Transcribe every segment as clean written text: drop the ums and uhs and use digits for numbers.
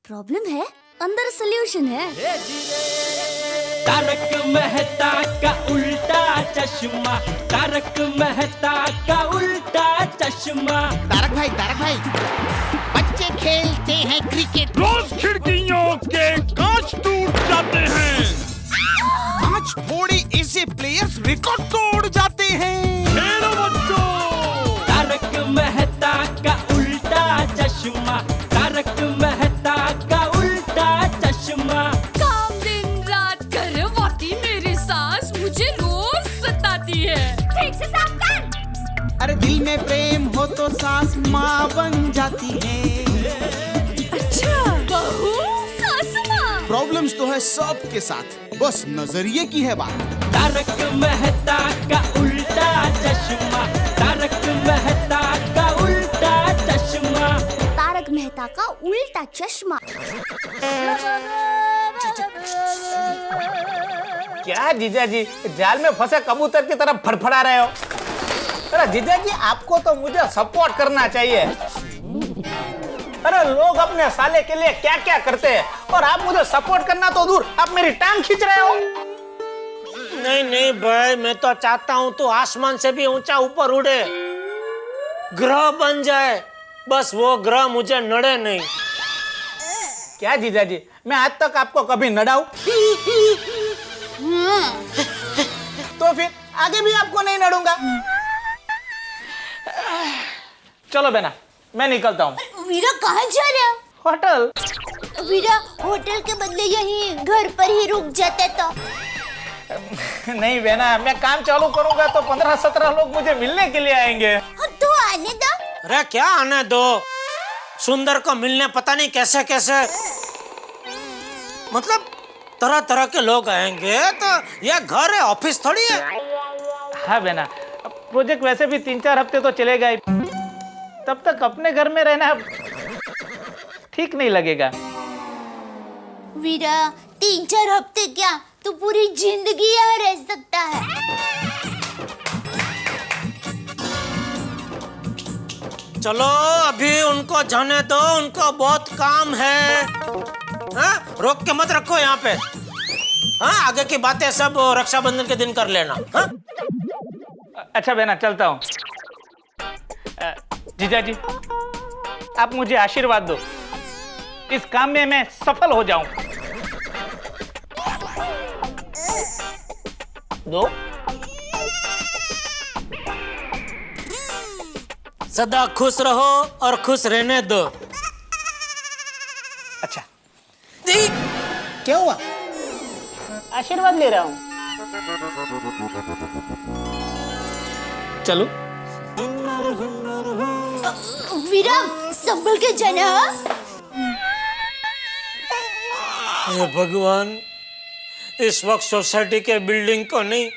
Problem है, अंदर solution है। तारक मेहता का उल्टा चश्मा, तारक मेहता का उल्टा चश्मा। तारक भाई, बच्चे खेलते हैं क्रिकेट, रोज खिड़कियों के कांच टूट जाते हैं, कांच फोड़े ऐसे प्लेयर्स रिकॉर्ड तोड़ जाते हैं। खेलो बच्चों। तारक मेहता का उल्टा चश्मा, तारक मेहता का उल्टा चश्मा। काम दिन रात करवाती मेरी सास मुझे रोज सताती है। ठीक से साफ कर। अरे दिल में प्रेम हो तो सास माँ बन जाती है। अच्छा, बहू सास माँ। प्रॉब्लम्स तो है सबके साथ, बस नजरिए की है बात। तारक मेहता का उल्टा चश्मा, तारक मेहता का उल्टा चश्मा। तारक मेहता का उल्टा चश्मा। क्या जीजा जी, जाल में फंसे कबूतर की तरफ फड़फड़ा रहे हो? अरे जीजा जी, आपको तो मुझे सपोर्ट करना चाहिए। अरे लोग अपने साले के लिए क्या क्या करते हैं और आप मुझे सपोर्ट करना तो दूर, आप मेरी टांग खींच रहे हो। नहीं नहीं भाई, मैं तो चाहता हूँ तो आसमान से भी ऊंचा ऊपर उड़े, ग्रह बन जाए, बस वो ग्रह मुझे नड़े नहीं। क्या जीजा जी, मैं आज तक आपको कभी नड़ाऊं? तो फिर आगे भी आपको नहीं नड़ूंगा। चलो बेना, मैं निकलता हूँ। वीरा कहाँ जा रहे हो? होटल। वीरा होटल के बदले यहीं घर पर ही रुक जाते तो। नहीं बेना, मैं काम चालू करूंगा तो 15-17 लोग मुझे मिलने के लिए आएंगे। तो आने दो। अरे क्या आने दो, सुंदर को मिलने पता नहीं कैसे कैसे, मतलब तरह तरह के लोग आएंगे, तो यह घर है, ऑफिस थोड़ी है। हाँ बेना, प्रोजेक्ट वैसे भी 3-4 हफ्ते तो चलेगा ही, तब तक अपने घर में रहना ठीक नहीं लगेगा। वीरा 3-4 हफ्ते क्या, तू पूरी जिंदगी यहाँ रह सकता है। चलो अभी उनको जाने दो, उनको बहुत काम है। हाँ, रोक के मत रखो यहाँ पे। हाँ, आगे की बातें सब रक्षाबंधन के दिन कर लेना। हाँ? अच्छा बेना, चलता हूँ। जीजा जी, आप मुझे आशीर्वाद दो, इस काम में मैं सफल हो जाऊं। दो। सदा खुश रहो और खुश रहने दो। अच्छा, क्या हुआ? आशीर्वाद ले रहा हूँ। चलो। वीरा संभल के जाना। हे भगवान, इस वक्त सोसाइटी के बिल्डिंग को नहीं,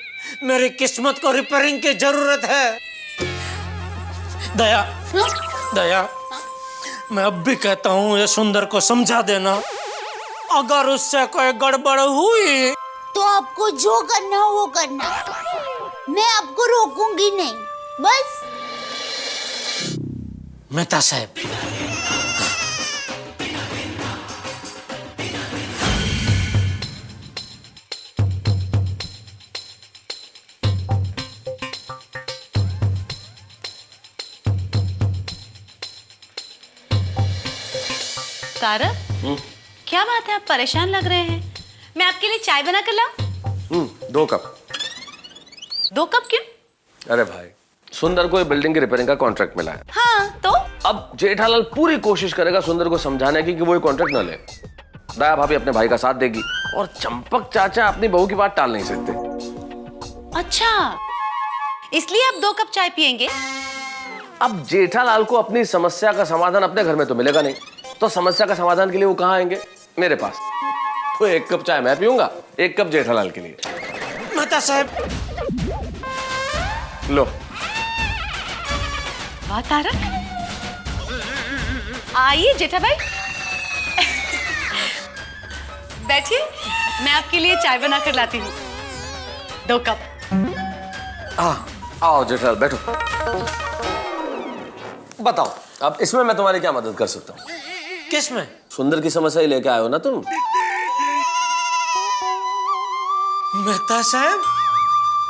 मेरी किस्मत को रिपेयरिंग की जरूरत है। दया, दया, मैं अब भी कहता हूँ ये सुंदर को समझा देना, अगर उससे कोई गड़बड़ हुई तो आपको जो करना हो वो करना, मैं आपको रोकूंगी नहीं, बस। मेहता साहब, तारक, क्या बात है, आप परेशान लग रहे हैं? मैं आपके लिए चाय बना कर लाऊं? 2 कप। 2 कप क्यों? अरे भाई, सुंदर को बिल्डिंग की रिपेयरिंग का कॉन्ट्रैक्ट मिला है। हाँ तो? अब जेठालाल पूरी कोशिश करेगा सुंदर को समझाने की कि वो ये कॉन्ट्रैक्ट न ले। दया भाभी अपने भाई का साथ देगी और चंपक चाचा अपनी बहू की बात टाल नहीं सकते। अच्छा, इसलिए आप 2 कप चाय पियेंगे? अब जेठालाल को अपनी समस्या का समाधान अपने घर में तो मिलेगा नहीं, तो समस्या का समाधान के लिए वो कहाँ आएंगे? मेरे पास। तो 1 कप चाय मैं पीऊंगा, 1 कप जेठालाल के लिए। मेहता साहब, लो। वाह तारक, आइए जेठा भाई, बैठिए, मैं आपके लिए चाय बना कर लाती हूँ। 2 कप। आओ जेठालाल, बैठो। बताओ, अब इसमें मैं तुम्हारी क्या मदद कर सकता हूँ? किस में? सुंदर की समस्या ही लेके आए हो ना तुम? मेहता साहब,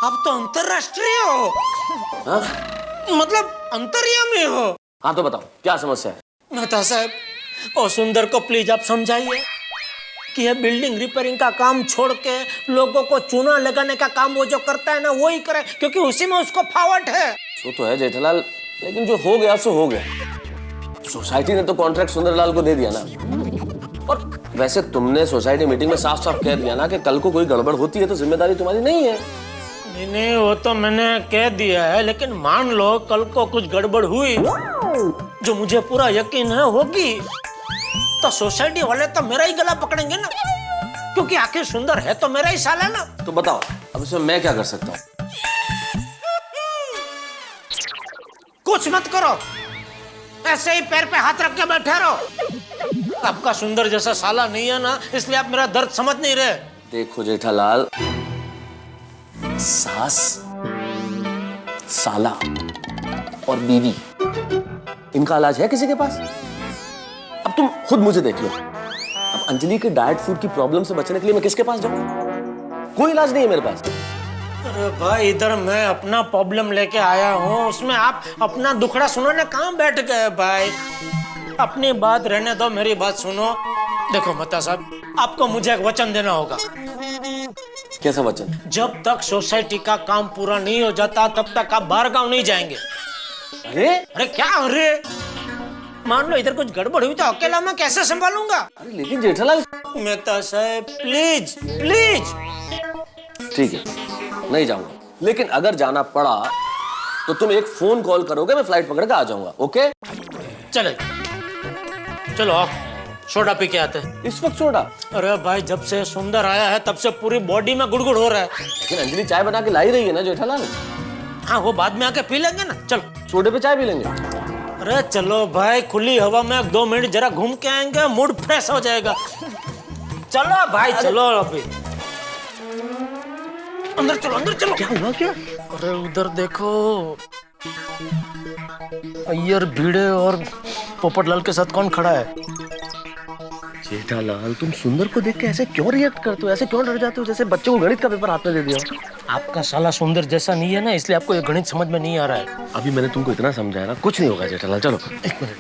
आप तो अंतरराष्ट्रीय हो। हाँ? मतलब अंतर्यामी हो। हाँ तो बताओ क्या समस्या है? मेहता साहब, और सुंदर को प्लीज आप समझाइए कि ये बिल्डिंग रिपेयरिंग का काम छोड़ के लोगों को चूना लगाने का काम वो जो करता है ना वो ही करे, क्योंकि उसी में उसको फावट है। वो तो है जेठालाल, लेकिन जो हो गया सो हो गया। सोसाइटी ने तो कॉन्ट्रैक्ट सुंदरलाल को दे दिया ना। और वैसे तुमने सोसाइटी मीटिंग में साफ साफ कह दिया ना कि कल को कोई गड़बड़ होती है तो जिम्मेदारी तुम्हारी नहीं है। नहीं, वो तो मैंने कह दिया है, लेकिन मान लो कल को कुछ गड़बड़ हुई, जो मुझे पूरा यकीन है होगी, तो सोसाइटी वाले तो मेरा ही गला पकड़ेंगे ना, क्योंकि आखिर सुंदर है तो मेरा ही साला ना। तो बताओ अब इसमें मैं क्या कर सकता हूँ? कुछ मत करो, ऐसे ही पैर पे हाथ रख के बैठे रहो। आपका सुंदर जैसा साला नहीं है ना, इसलिए आप मेरा दर्द समझ नहीं रहे। देखो जेठालाल, सास, साला और बीवी, इनका इलाज है किसी के पास? अब तुम खुद मुझे देख लो। अब अंजलि के डाइट फूड की प्रॉब्लम से बचने के लिए मैं किसके पास जाऊं? कोई इलाज नहीं है मेरे पास। अरे भाई, इधर मैं अपना प्रॉब्लम लेके आया हूँ, उसमें आप अपना दुखड़ा सुनाने कहाँ बैठ गए भाई? अपनी बात रहने दो, मेरी बात सुनो। देखो मेहता साहब, आपको मुझे एक वचन देना होगा। कैसा वचन? जब तक सोसाइटी का काम पूरा नहीं हो जाता तब तक आप बाहर गांव नहीं जाएंगे। अरे क्या अरे? मान लो इधर कुछ गड़बड़ हुई तो अकेला मैं कैसे संभालूंगा? अरे लेकिन जेठालाल। मेहता साहब प्लीज प्लीज। ठीक है, नहीं जाऊंगा, लेकिन अगर जाना पड़ा तो तुम एक फोन कॉल करोगे, मैं फ्लाइट पकड़ के आ जाऊंगा। ओके? चले चलो आओ, सोडा पी के आते हैं। इस वक्त सोडा? अरे भाई, जब से सुंदर आया है तब से पूरी बॉडी में गुड़गुड़ हो रहा है। लेकिन अंजलि चाय बना के लाई रही है ना जेठालाल। हाँ, वो बाद में आके पी लेंगे ना। चलो सोडे पे चाय पी लेंगे। अरे चलो भाई, खुली हवा में 2 मिनट जरा घूम के आएंगे, मूड फ्रेश हो जाएगा। चलो भाई चलो। अभी अंदर चलो, अंदर चलो। क्या हुआ क्या? अरे उधर देखो, अय्यर भिड़े और पोपटलाल के साथ कौन खड़ा है? जेठालाल, तुम सुंदर को देख के ऐसे क्यों रिएक्ट करते हो? ऐसे क्यों डर जाते हो जैसे बच्चे को गणित का पेपर हाथ में दे दिया? आपका साला सुंदर जैसा नहीं है ना, इसलिए आपको ये गणित समझ में नहीं आ रहा है। अभी मैंने तुमको इतना समझाया ना, कुछ नहीं होगा जेठालाल। चलो एक मिनट,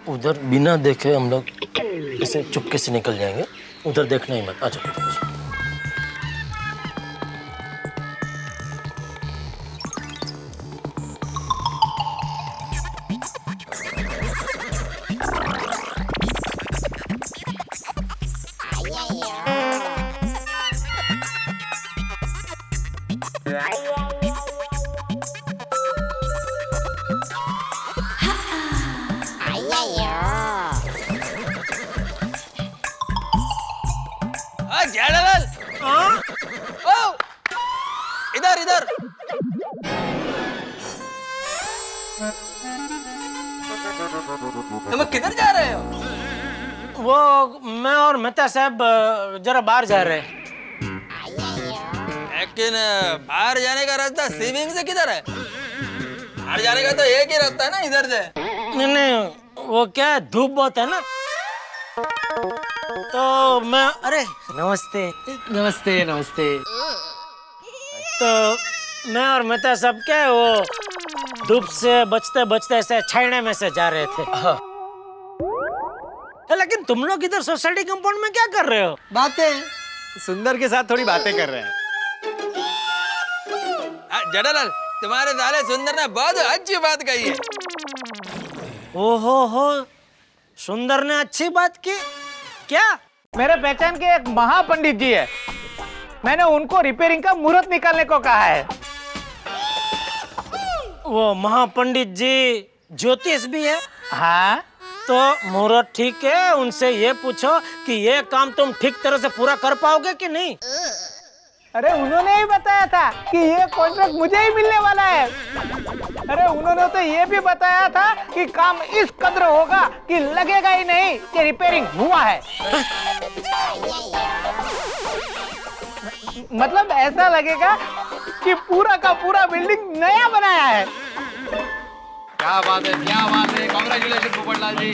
उधर बिना देखे हम लोग ऐसे चुपके से निकल जाएंगे, उधर देखना ही मत। आ जाओ। जेठालाल, इधर इधर। तुम किधर जा रहे हो? वो मैं और मेहता साहब जरा बाहर जा रहे हैं। लेकिन बाहर जाने का रास्ता स्विमिंग से किधर है? बाहर जाने का तो एक ही रास्ता है ना, इधर से। नहीं नहीं, वो क्या है, धूप बहुत है ना, तो मैं। अरे नमस्ते। नमस्ते नमस्ते। तो मैं और मेहता साहब क्या है, वो धूप से बचते बचते ऐसे छायने में से जा रहे थे। लेकिन तुम लोग इधर सोसाइटी कंपाउंड में क्या कर रहे हो? बातें। सुंदर के साथ थोड़ी बातें कर रहे हैं। जेठालाल, तुम्हारे साले सुंदर ने बहुत अच्छी बात कही है। ओहो हो, सुंदर ने अच्छी बात की क्या? मेरे पहचान के एक महापंडित जी है, मैंने उनको रिपेयरिंग का मुहूर्त निकालने को कहा है। वो महापंडित जी ज्योतिष भी है? हाँ, तो मुहूर्त ठीक है, उनसे ये पूछो कि ये काम तुम ठीक तरह से पूरा कर पाओगे कि नहीं। अरे उन्होंने ही बताया था कि ये कॉन्ट्रैक्ट मुझे ही मिलने वाला है। अरे उन्होंने तो ये भी बताया था कि काम इस कदर होगा कि लगेगा ही नहीं कि रिपेयरिंग हुआ है। मतलब ऐसा लगेगा कि पूरा का पूरा बिल्डिंग नया बनाया है। क्या बात है, कांग्रेचुलेशन पोपटलाल जी,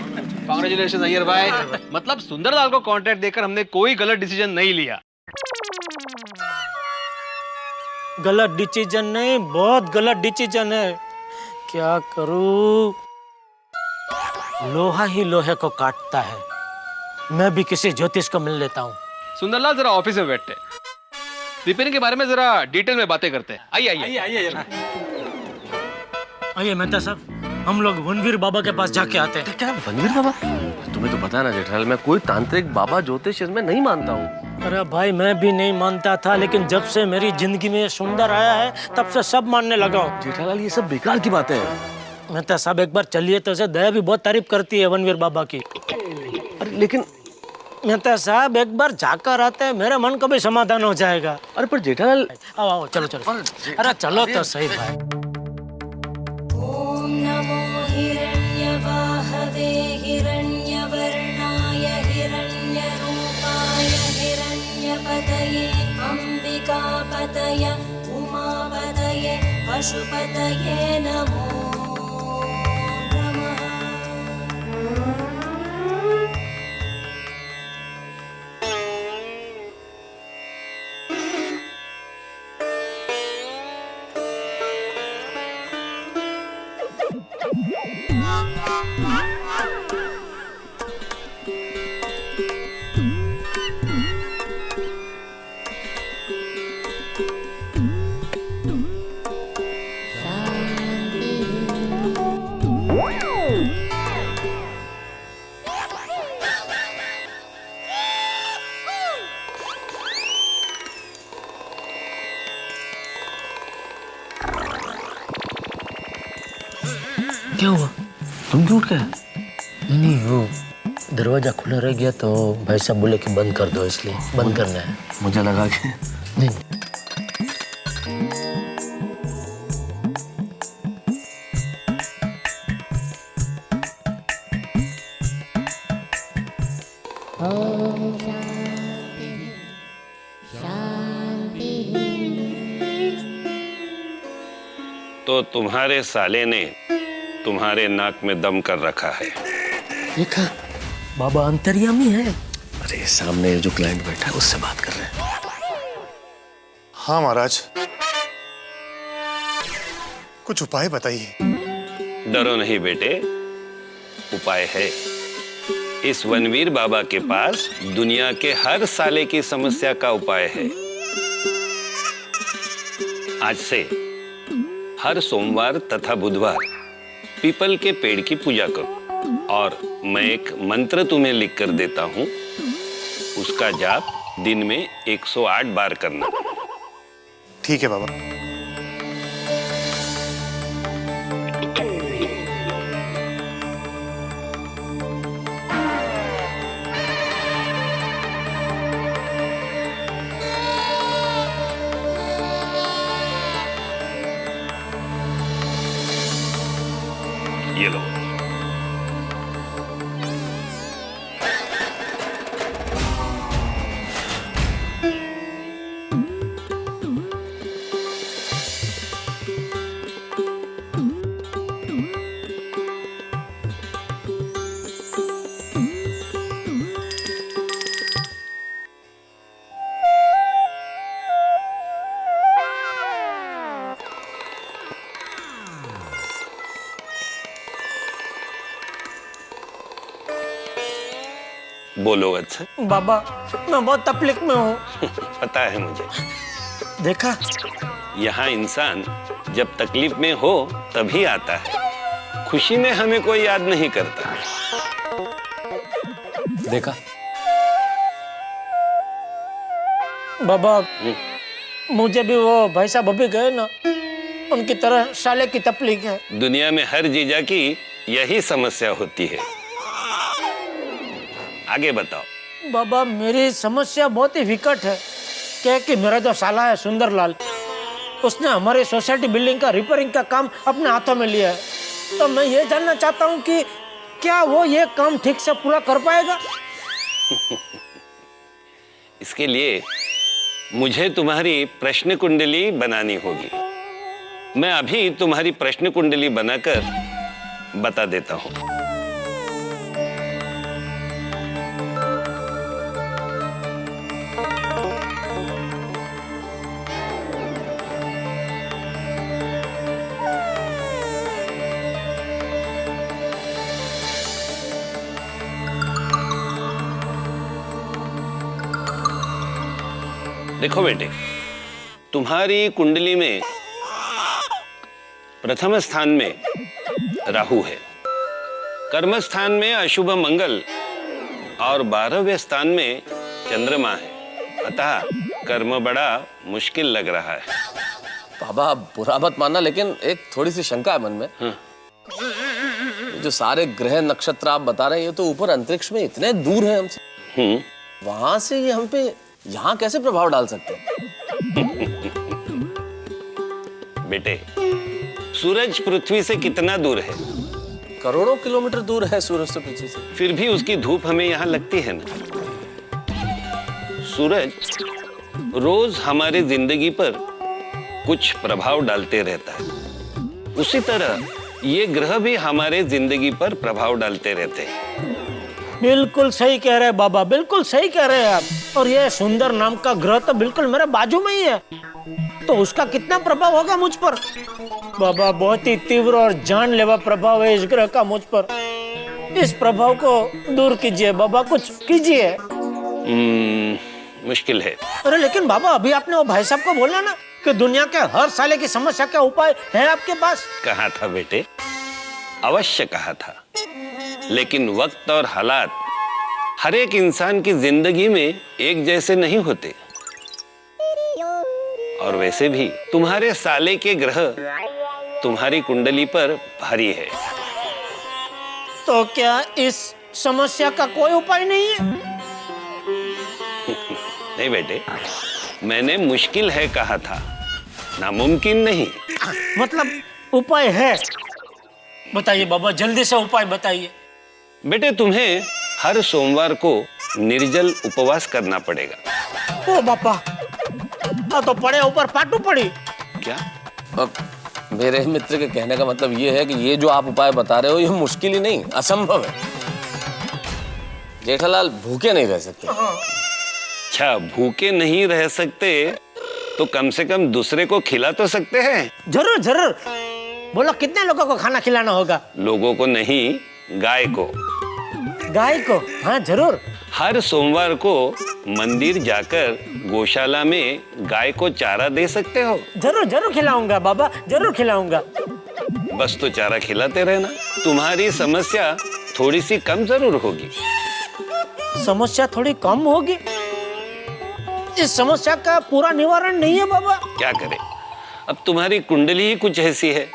कांग्रेचुलेशन अय्यर भाई। मतलब सुंदरलाल को कॉन्ट्रैक्ट देकर हमने कोई गलत डिसीजन नहीं लिया। गलत डिसीजन नहीं, बहुत गलत डिसीजन है। क्या करूं? लोहा ही लोहे को काटता है। मैं भी किसी ज्योतिष को मिल लेता हूँ। सुंदरलाल जरा ऑफिस में बैठते, रिपेयरिंग के बारे में जरा डिटेल में बातें करते हैं। आइए। आइए मेहता साहब, हम लोग वनवीर बाबा के पास जाके आते हैं। क्या वनवीर बाबा? तुम्हें तो पता है ना जेठालाल, मैं कोई तांत्रिक बाबा ज्योतिष में नहीं मानता हूँ। अरे भाई मैं भी नहीं मानता था, लेकिन जब से मेरी जिंदगी में सुंदर आया है तब से सब मानने लगा हूँ। जेठालाल ये सब बेकार की बातें हैं। मेहता साहब एक बार चलिए तो उसे दया भी बहुत तारीफ करती है वनवीर बाबा की। अरे लेकिन मेहता साहब एक बार जाकर आते हैं, मेरे मन को भी समाधान हो जाएगा। अरे पर जेठालाल, आओ चलो। अरे चलो तो सही भाई। ओम नमो हिरण्यवाहवे हिरण्यवर्णाय हिरण्यरूपाय हिरण्यपतये अम्बिकापतये उमापतये पशुपतये नमो नमः। क्या हुआ? तुम क्यों उठ गए? नहीं वो दरवाजा खुला रह गया तो भाई साहब बोले कि बंद कर दो, इसलिए बंद करना है। मुझे लगा कि नहीं। तो तुम्हारे साले ने तुम्हारे नाक में दम कर रखा है। देखा, बाबा अंतर्यामी है। अरे सामने जो क्लाइंट बैठा है उससे बात कर रहे हैं। हाँ महाराज, कुछ उपाय बताइए। डरो नहीं बेटे, उपाय है। इस वनवीर बाबा के पास दुनिया के हर साले की समस्या का उपाय है। आज से हर सोमवार तथा बुधवार पीपल के पेड़ की पूजा करो और मैं एक मंत्र तुम्हें लिख कर देता हूं, उसका जाप दिन में 108 बार करना। ठीक है बाबा। ये लो। बोलो अच्छा। बाबा मैं बहुत तकलीफ में हूँ। पता है मुझे। देखा, यहाँ इंसान जब तकलीफ में हो तभी आता है, खुशी में हमें कोई याद नहीं करता। देखा बाबा, मुझे भी वो भाई साहब अभी गए ना, उनकी तरह साले की तकलीफ है। दुनिया में हर जीजा की यही समस्या होती है। आगे बताओ। बाबा मेरी समस्या बहुत ही विकट है। क्या कि मेरा जो साला है सुंदरलाल, उसने हमारी सोसाइटी बिल्डिंग का रिपेयरिंग का काम अपने हाथों में लिया है। तो मैं ये जानना चाहता हूँ कि क्या वो ये काम ठीक से पूरा कर पाएगा? इसके लिए मुझे तुम्हारी प्रश्न कुंडली बनानी होगी। मैं अभी तुम्हारी प्रश्न कुंडली बनाकर बता देता हूँ। देखो बेटे, तुम्हारी कुंडली में प्रथम स्थान में राहु है, कर्म स्थान में अशुभ मंगल और 12वें स्थान में चंद्रमा है। अतः कर्म बड़ा मुश्किल लग रहा है। बाबा बुरा मत मानना, लेकिन एक थोड़ी सी शंका है मन में। जो सारे ग्रह नक्षत्र आप बता रहे हैं, ये तो ऊपर अंतरिक्ष में इतने दूर है हमसे, वहां से ये हम पे यहाँ कैसे प्रभाव डाल सकते हैं? बेटे, सूरज पृथ्वी से कितना दूर है? करोड़ों किलोमीटर दूर है सूरज से पृथ्वी से। फिर भी उसकी धूप हमें यहाँ लगती है ना। सूरज रोज हमारे जिंदगी पर कुछ प्रभाव डालते रहता है। उसी तरह ये ग्रह भी हमारे जिंदगी पर प्रभाव डालते रहते हैं। बिल्कुल सही कह रहे हैं बाबा, बिल्कुल सही कह रहे हैं आप। और ये सुंदर नाम का ग्रह तो बिल्कुल मेरे बाजू में ही है, तो उसका कितना प्रभाव होगा मुझ पर? बाबा बहुत ही तीव्र और जानलेवा प्रभाव है इस ग्रह का मुझ पर। इस प्रभाव को दूर कीजिए बाबा, कुछ कीजिए। मुश्किल है। अरे लेकिन बाबा, अभी आपने वो भाई साहब को बोला ना कि दुनिया के हर साले की समस्या का उपाय है आपके पास। कहा था बेटे, अवश्य कहा था। लेकिन वक्त और हालात हर एक इंसान की जिंदगी में एक जैसे नहीं होते। और वैसे भी तुम्हारे साले के ग्रह तुम्हारी कुंडली पर भारी है। तो क्या इस समस्या का कोई उपाय नहीं है? नहीं बेटे, मैंने मुश्किल है कहा था, नामुमकिन नहीं। मतलब उपाय है? बताइए बाबा, जल्दी से उपाय बताइए। बेटे, तुम्हें हर सोमवार को निर्जल उपवास करना पड़ेगा। ओ बापा, तो पड़े ऊपर पाटू पड़ी क्या? अब मेरे मित्र के कहने का मतलब ये है कि ये जो आप उपाय बता रहे हो ये मुश्किल ही नहीं, असंभव है। जेठालाल भूखे नहीं रह सकते। अच्छा, भूखे नहीं रह सकते तो कम से कम दूसरे को खिला तो सकते हैं। जरूर जरूर, बोलो कितने लोगों को खाना खिलाना होगा? लोगों को नहीं, गाय को। गाय को? हाँ जरूर। हर सोमवार को मंदिर जाकर गौशाला में गाय को चारा दे सकते हो। जरूर जरूर खिलाऊंगा बाबा, जरूर खिलाऊंगा। बस तो चारा खिलाते रहना, तुम्हारी समस्या थोड़ी सी कम जरूर होगी। समस्या थोड़ी कम होगी? इस समस्या का पूरा निवारण नहीं है बाबा। क्या करे, अब तुम्हारी कुंडली ही कुछ ऐसी है।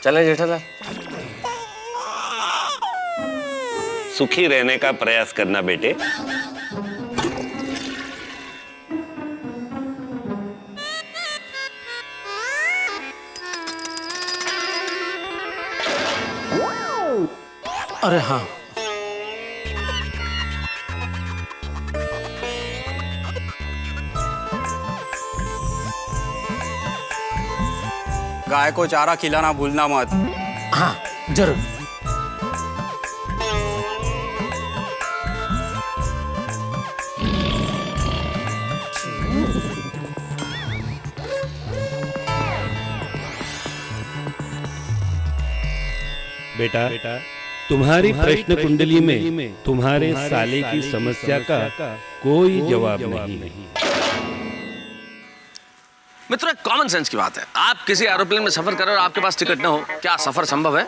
चले जेठालाल। सुखी रहने का प्रयास करना बेटे। अरे हाँ, गाय को चारा खिलाना भूलना मत। हाँ जरूर। बेटा, तुम्हारी प्रश्न कुंडली में तुम्हारे साले की समस्या का कोई जवाब नहीं। मित्रों, एक कॉमन सेंस की बात है। आप किसी एरोप्लेन में सफर कर रहे हो और आपके पास टिकट ना हो, क्या सफर संभव है?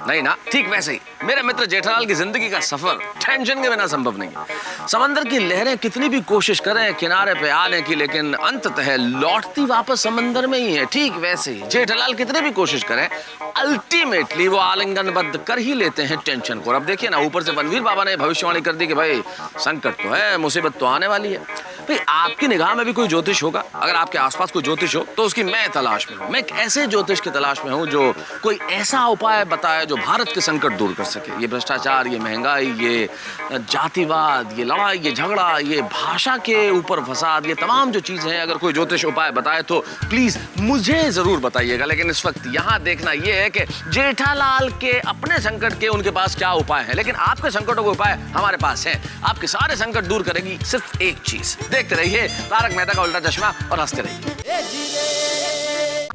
नहीं ना। ठीक वैसे ही मेरे मित्र जेठालाल की जिंदगी का सफर टेंशन के बिना संभव नहीं। समंदर की लहरें कितनी भी कोशिश करें किनारे पे आने की, लेकिन अंततः लौटती वापस समंदर में ही है। ठीक वैसे ही जेठालाल कितने भी कोशिश करें, अल्टीमेटली वो आलिंगनबद्ध कर ही लेते हैं टेंशन को। अब देखिए ना, ऊपर से बनवीर बाबा ने भविष्यवाणी कर दी कि भाई संकट तो है, मुसीबत तो आने वाली है। भाई आपकी निगाह में भी कोई ज्योतिष होगा, अगर आपके आसपास कोई ज्योतिष हो तो उसकी मैं तलाश में हूँ। मैं एक ऐसे ज्योतिष की तलाश में हूँ जो कोई ऐसा उपाय बताए जो भारत के संकट दूर कर सके। ये भ्रष्टाचार, ये महंगाई, ये जातिवाद, ये लड़ाई, ये झगड़ा, ये भाषा के ऊपर फसाद, ये तमाम जो चीजें हैं, अगर कोई ज्योतिष उपाय बताए तो प्लीज मुझे जरूर बताइएगा। लेकिन इस वक्त यहाँ देखना ये है कि जेठालाल के अपने संकट के उनके पास क्या उपाय है, लेकिन आपके संकटों के उपाय हमारे पास है। आपके सारे संकट दूर करेगी सिर्फ एक चीज। देखते रहिए तारक मेहता का उल्टा चश्मा और हंसते रहिए।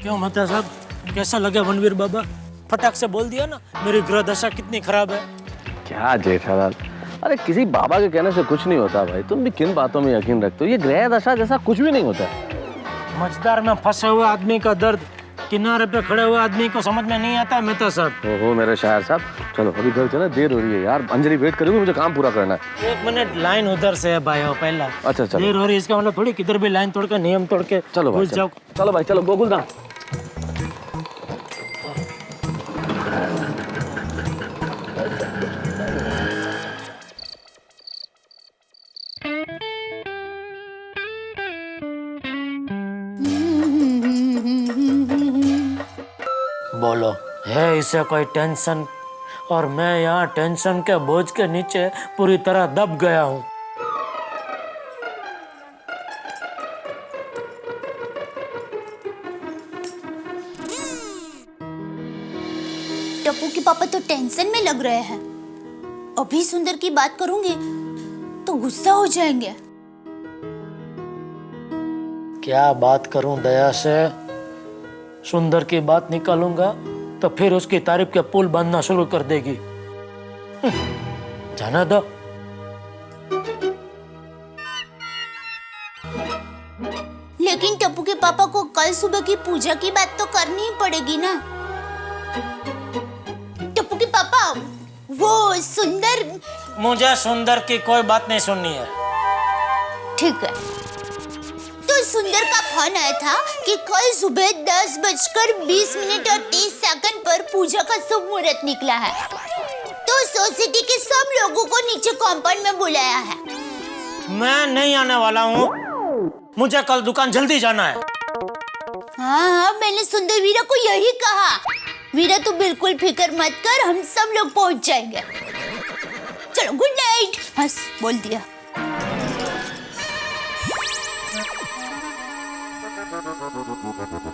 क्यों मेहता साहब, कैसा लगा रणवीर बाबा? फटाक से बोल दिया ना मेरी ग्रह दशा कितनी खराब है। क्या जेठालाल, अरे किसी बाबा के कहने से कुछ नहीं होता भाई। तुम भी किन बातों में यकीन रखते हो? ये ग्रह दशा जैसा कुछ भी नहीं होता। मझदार में फंसे हुए आदमी का दर्द किनारे पे खड़े हुए आदमी को समझ में नहीं आता है मेहता साहब। ओहो मेरे शायर साहब, चलो अभी घर चले, देर हो रही है यार। अंजलि वेट करेगी, मुझे काम पूरा करना है। 1 मिनट, लाइन उधर से है भाई पहला। अच्छा चलो, देर हो रही है इसका मतलब थोड़ी किधर भी लाइन तोड़ के नियम तोड़ के चलो भाई, जाओ। चलो भाई, चलो गोकुलधाम। बोलो, है इसे कोई टेंशन? और मैं यहाँ टेंशन के बोझ के नीचे पूरी तरह दब गया हूँ। टप्पू के पापा तो टेंशन में लग रहे हैं। अभी सुंदर की बात करूंगी तो गुस्सा हो जाएंगे। क्या बात करूं दया से? सुंदर की बात निकालूंगा तो फिर उसकी तारीफ के पुल बांधना शुरू कर देगी। जाना दो। लेकिन टप्पू के पापा को कल सुबह की पूजा की बात तो करनी ही पड़ेगी ना। टप्पू के पापा, वो सुंदर। मुझे सुंदर की कोई बात नहीं सुननी है। ठीक है, तो सुंदर का फोन आया था कि कल सुबह 10:20 और 30 पर पूजा का शुभ मुहूर्त निकला है, तो सोसाइटी के सब लोगों को नीचे कंपाउंड में बुलाया है। मैं नहीं आने वाला हूँ, मुझे कल दुकान जल्दी जाना है। हाँ, मैंने सुंदर वीरा को यही कहा। वीरा तू बिल्कुल फिक्र मत कर, हम सब लोग पहुंच जाएंगे। चलो गुड नाइट। बस बोल दिया।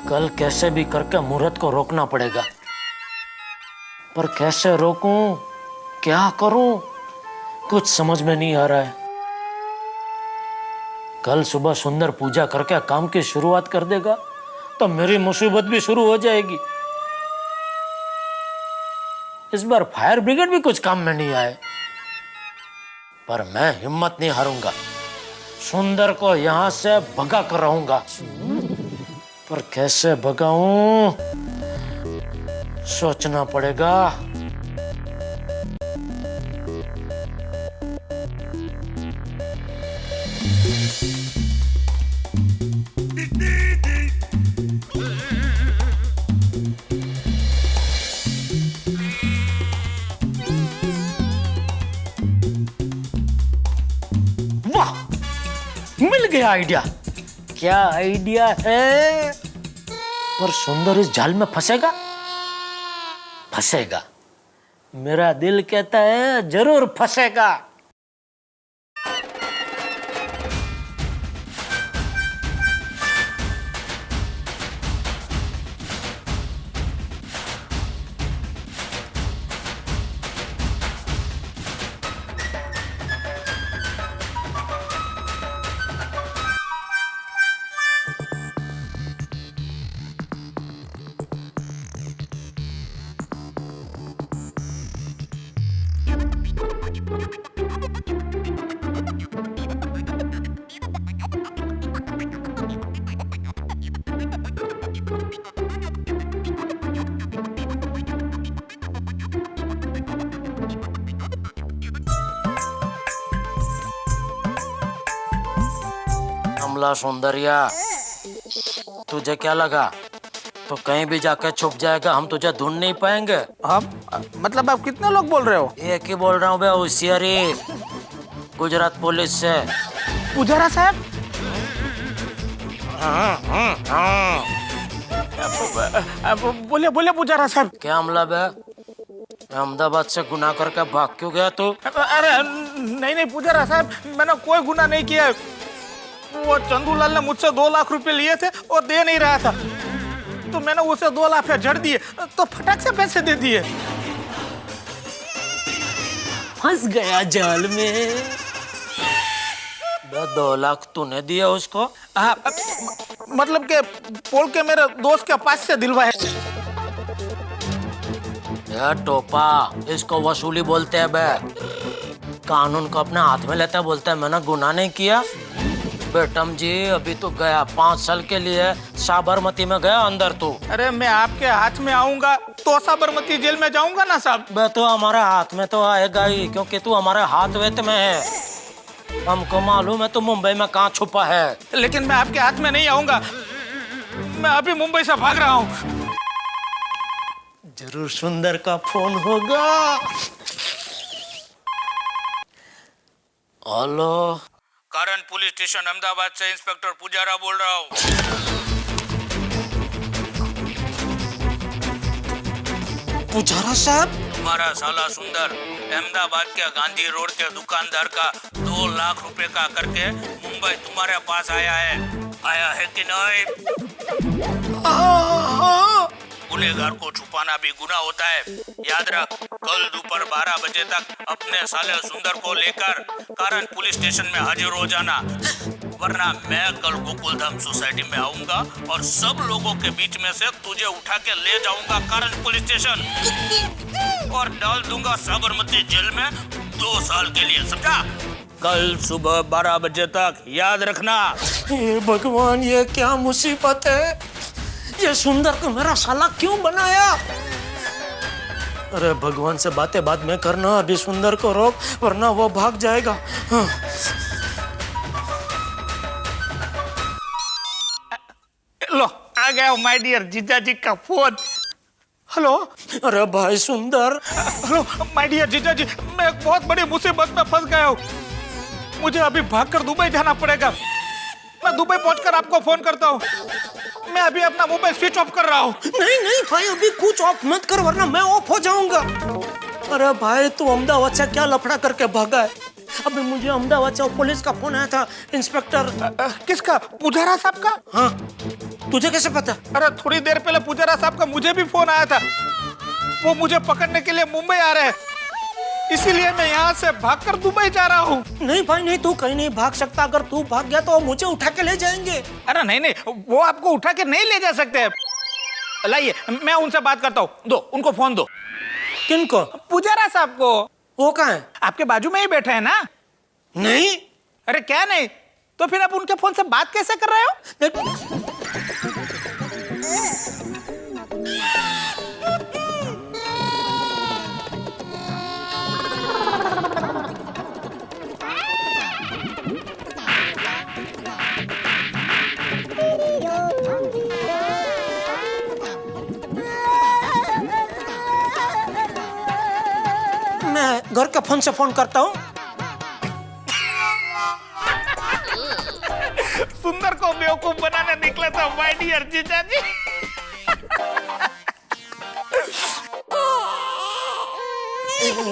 कल कैसे भी करके मुहूर्त को रोकना पड़ेगा, पर कैसे रोकूं, क्या करूं, कुछ समझ में नहीं आ रहा है। कल सुबह सुंदर पूजा करके काम की शुरुआत कर देगा तो मेरी मुसीबत भी शुरू हो जाएगी। इस बार फायर ब्रिगेड भी कुछ काम में नहीं आए, पर मैं हिम्मत नहीं हारूंगा। सुंदर को यहां से भगा कर रहूंगा, पर कैसे भगाऊं सोचना पड़ेगा। वाह, मिल गया आइडिया। क्या आइडिया है? पर सुंदर इस जाल में फंसेगा? फंसेगा, मेरा दिल कहता है जरूर फंसेगा। कमला सौंदर्या, तुझे क्या लगा तो कहीं भी जाकर छुप जाएगा, हम तुझे ढूंढ नहीं पाएंगे? आप मतलब आप कितने लोग बोल रहे हो? एक ही बोल रहा हूँ बे, होशियारी। गुजरात पुलिस से। पुजारा साहब, बोले बोले पुजारा साहब। क्या मतलब है? अहमदाबाद से गुनाह करके भाग क्यों गया तू? अरे नहीं नहीं पुजारा साहब, मैंने कोई गुनाह नहीं किया। वो चंदूलाल ने मुझसे 2 लाख रुपए लिए थे और दे नहीं रहा था, तो मैंने उसे 2 लाख जड़ दिए, तो फटाक से पैसे दे दिए। फंस गया जाल में। 2 लाख तूने दिया उसको? हाँ, मतलब के बोल के मेरे दोस्त के पास से दिलवाए। यार टोपा, इसको वसूली बोलते हैं बे। कानून को अपने हाथ में लेते बोलते हैं मैंने गुनाह नहीं किया। बेटम जी अभी तो गया 5 साल के लिए साबरमती में गया अंदर तू। अरे मैं आपके हाथ में आऊंगा तो साबरमती जेल में जाऊंगा ना साहब। बे तो हमारे हाथ में तो आएगा ही, क्योंकि तू हमारे हाथ वेत में है। हमको मालूम है तू मुंबई में कहाँ छुपा है। लेकिन मैं आपके हाथ में नहीं आऊंगा, मैं अभी मुंबई से भाग रहा हूँ। जरूर सुंदर का फोन होगा। हेलो, कारण पुलिस स्टेशन अहमदाबाद से इंस्पेक्टर पुजारा बोल रहा हूँ। पुजारा साहब? तुम्हारा साला सुंदर अहमदाबाद के गांधी रोड के दुकानदार का 2 लाख रुपए का करके मुंबई तुम्हारे पास आया है कि नहीं? गुनहगार को छुपाना भी गुनाह होता है। याद रख, कल दोपहर 12 बजे तक अपने साले सुंदर को लेकर कारण पुलिस स्टेशन में हाजिर हो जाना, वरना मैं कल गोकुलधाम सोसाइटी में आऊंगा और सब लोगों के बीच में से तुझे उठा के ले जाऊंगा कारण पुलिस स्टेशन और डाल दूंगा साबरमती जेल में 2 साल के लिए, समझा? कल सुबह 12 बजे तक, याद रखना। हे भगवान, ये क्या मुसीबत है? ये सुंदर को मेरा साला क्यों बनाया? अरे भगवान से बातें बाद में करना, अभी सुंदर को रोक वरना वो भाग जाएगा। हाँ। लो आ गया माय डियर जीजा जी का फोन। हेलो। अरे भाई सुंदर। हेलो माय डियर जीजा जी, मैं एक बहुत बड़ी मुसीबत में फंस गया हूँ। मुझे अभी भागकर दुबई जाना पड़ेगा। मैं दुबई पहुंचकर आपको फोन करता हूँ। मैं अभी अपना मोबाइल स्विच ऑफ कर रहा हूँ। नहीं नहीं भाई, अभी कुछ ऑफ मत कर वरना मैं ऑफ हो जाऊंगा। अरे भाई तू अहमदाबाद से क्या लफड़ा करके भागा है? अभी मुझे अहमदाबाद से पुलिस का फोन आया था, इंस्पेक्टर। किसका? पुजारा साहब का? हाँ, तुझे कैसे पता? अरे थोड़ी देर पहले पुजारा साहब का मुझे भी फोन आया था। वो मुझे पकड़ने के लिए मुंबई आ रहे हैं, इसीलिए मैं यहाँ से भागकर दुबई जा रहा हूँ। नहीं भाई नहीं, तू कहीं नहीं भाग सकता। अगर तू भाग गया तो मुझे उठा के ले जाएंगे। अरे नहीं नहीं, वो आपको उठा के नहीं ले जा सकते। लाइए मैं उनसे बात करता हूँ। दो, उनको फोन दो। किनको? पुजारा साहब को। वो कहाँ है? आपके बाजू में ही बैठे हैं ना। नहीं। अरे क्या नहीं? तो फिर आप उनके फोन से बात कैसे कर रहे हो? मैं घर के फोन से फोन करता हूँ। सुंदर को बेवकूफ बनाने निकला था माय डियर जीजा जी।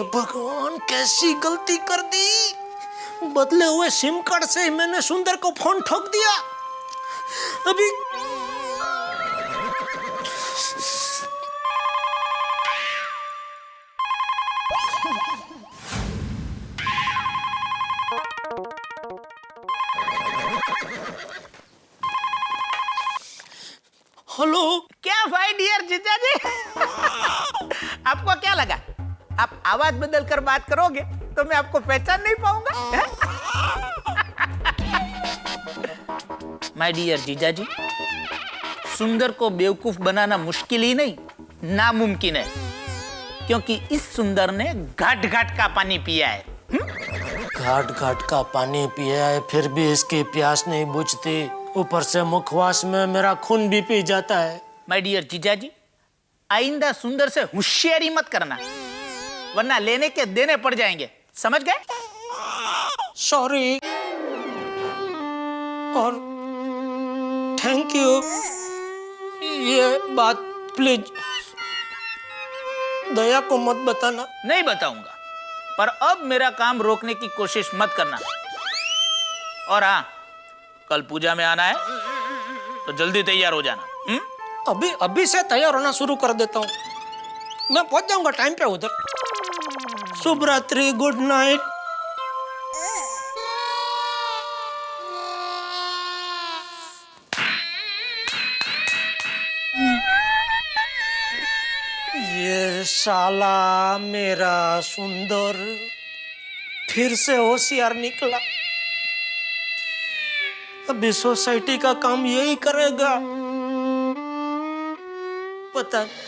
भगवान, कैसी गलती कर दी। बदले हुए सिम कार्ड से ही मैंने सुंदर को फोन ठोक दिया। अभी हेलो। क्या भाई डियर जीजा जी? आपको क्या लगा आप आवाज बदल कर बात करोगे तो मैं आपको पहचान नहीं पाऊंगा? माय डियर जीजा जी, सुंदर को बेवकूफ बनाना मुश्किल ही नहीं, नामुमकिन है, क्योंकि इस सुंदर ने घाट घाट का पानी पिया है। घाट घाट का पानी पिया है, फिर भी इसकी प्यास नहीं बुझती। ऊपर से मुखवास में मेरा खून भी पी जाता है। माय डियर जीजा जी, आइंदा सुंदर से होशियारी मत करना, वरना लेने के देने पड़ जाएंगे, समझ गए? सॉरी और थैंक यू। ये बात प्लीज दया को मत बताना। नहीं बताऊंगा, पर अब मेरा काम रोकने की कोशिश मत करना। और हाँ, कल पूजा में आना है तो जल्दी तैयार हो जाना। अभी से तैयार होना शुरू कर देता हूँ। मैं पहुंच जाऊंगा टाइम पे उधर। शुभ रात्रि, गुड नाइट। ये साला मेरा सुंदर फिर से होशियार निकला। अभी सोसाइटी का काम यही करेगा, पता नहीं।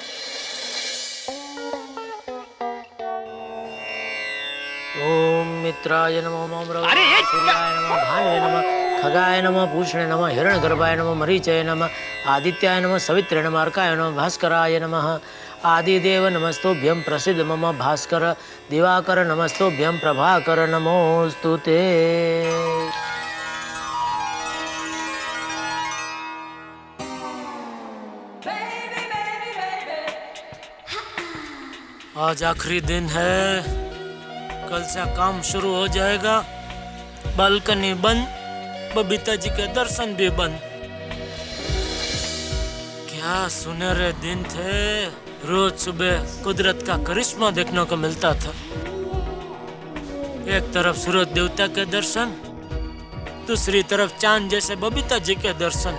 ओम मित्राय नमः, ओम सूर्याय नमः, भानुवे नमः, खगाय नमः, पूषणे नमः, हिरण्यगर्भाय नमः, मरीचय नमः, आदित्याय नमः, सवित्रे नमः, अर्काय नमः, भास्कराय नमः, आदिदेव नमस्तोभ्यं, प्रसिद्ध मम भास्कर, दिवाकर नमस्तोभ्यं, प्रभाकर नमोस्तुते। आज आखिरी दिन है, कल से काम शुरू हो जाएगा। बालकनी बंद, बबीता जी के दर्शन भी बंद। क्या सुनहरे दिन थे। रोज सुबह कुदरत का करिश्मा देखने को मिलता था। एक तरफ सूरज देवता के दर्शन, दूसरी तरफ चांद जैसे बबीता जी के दर्शन।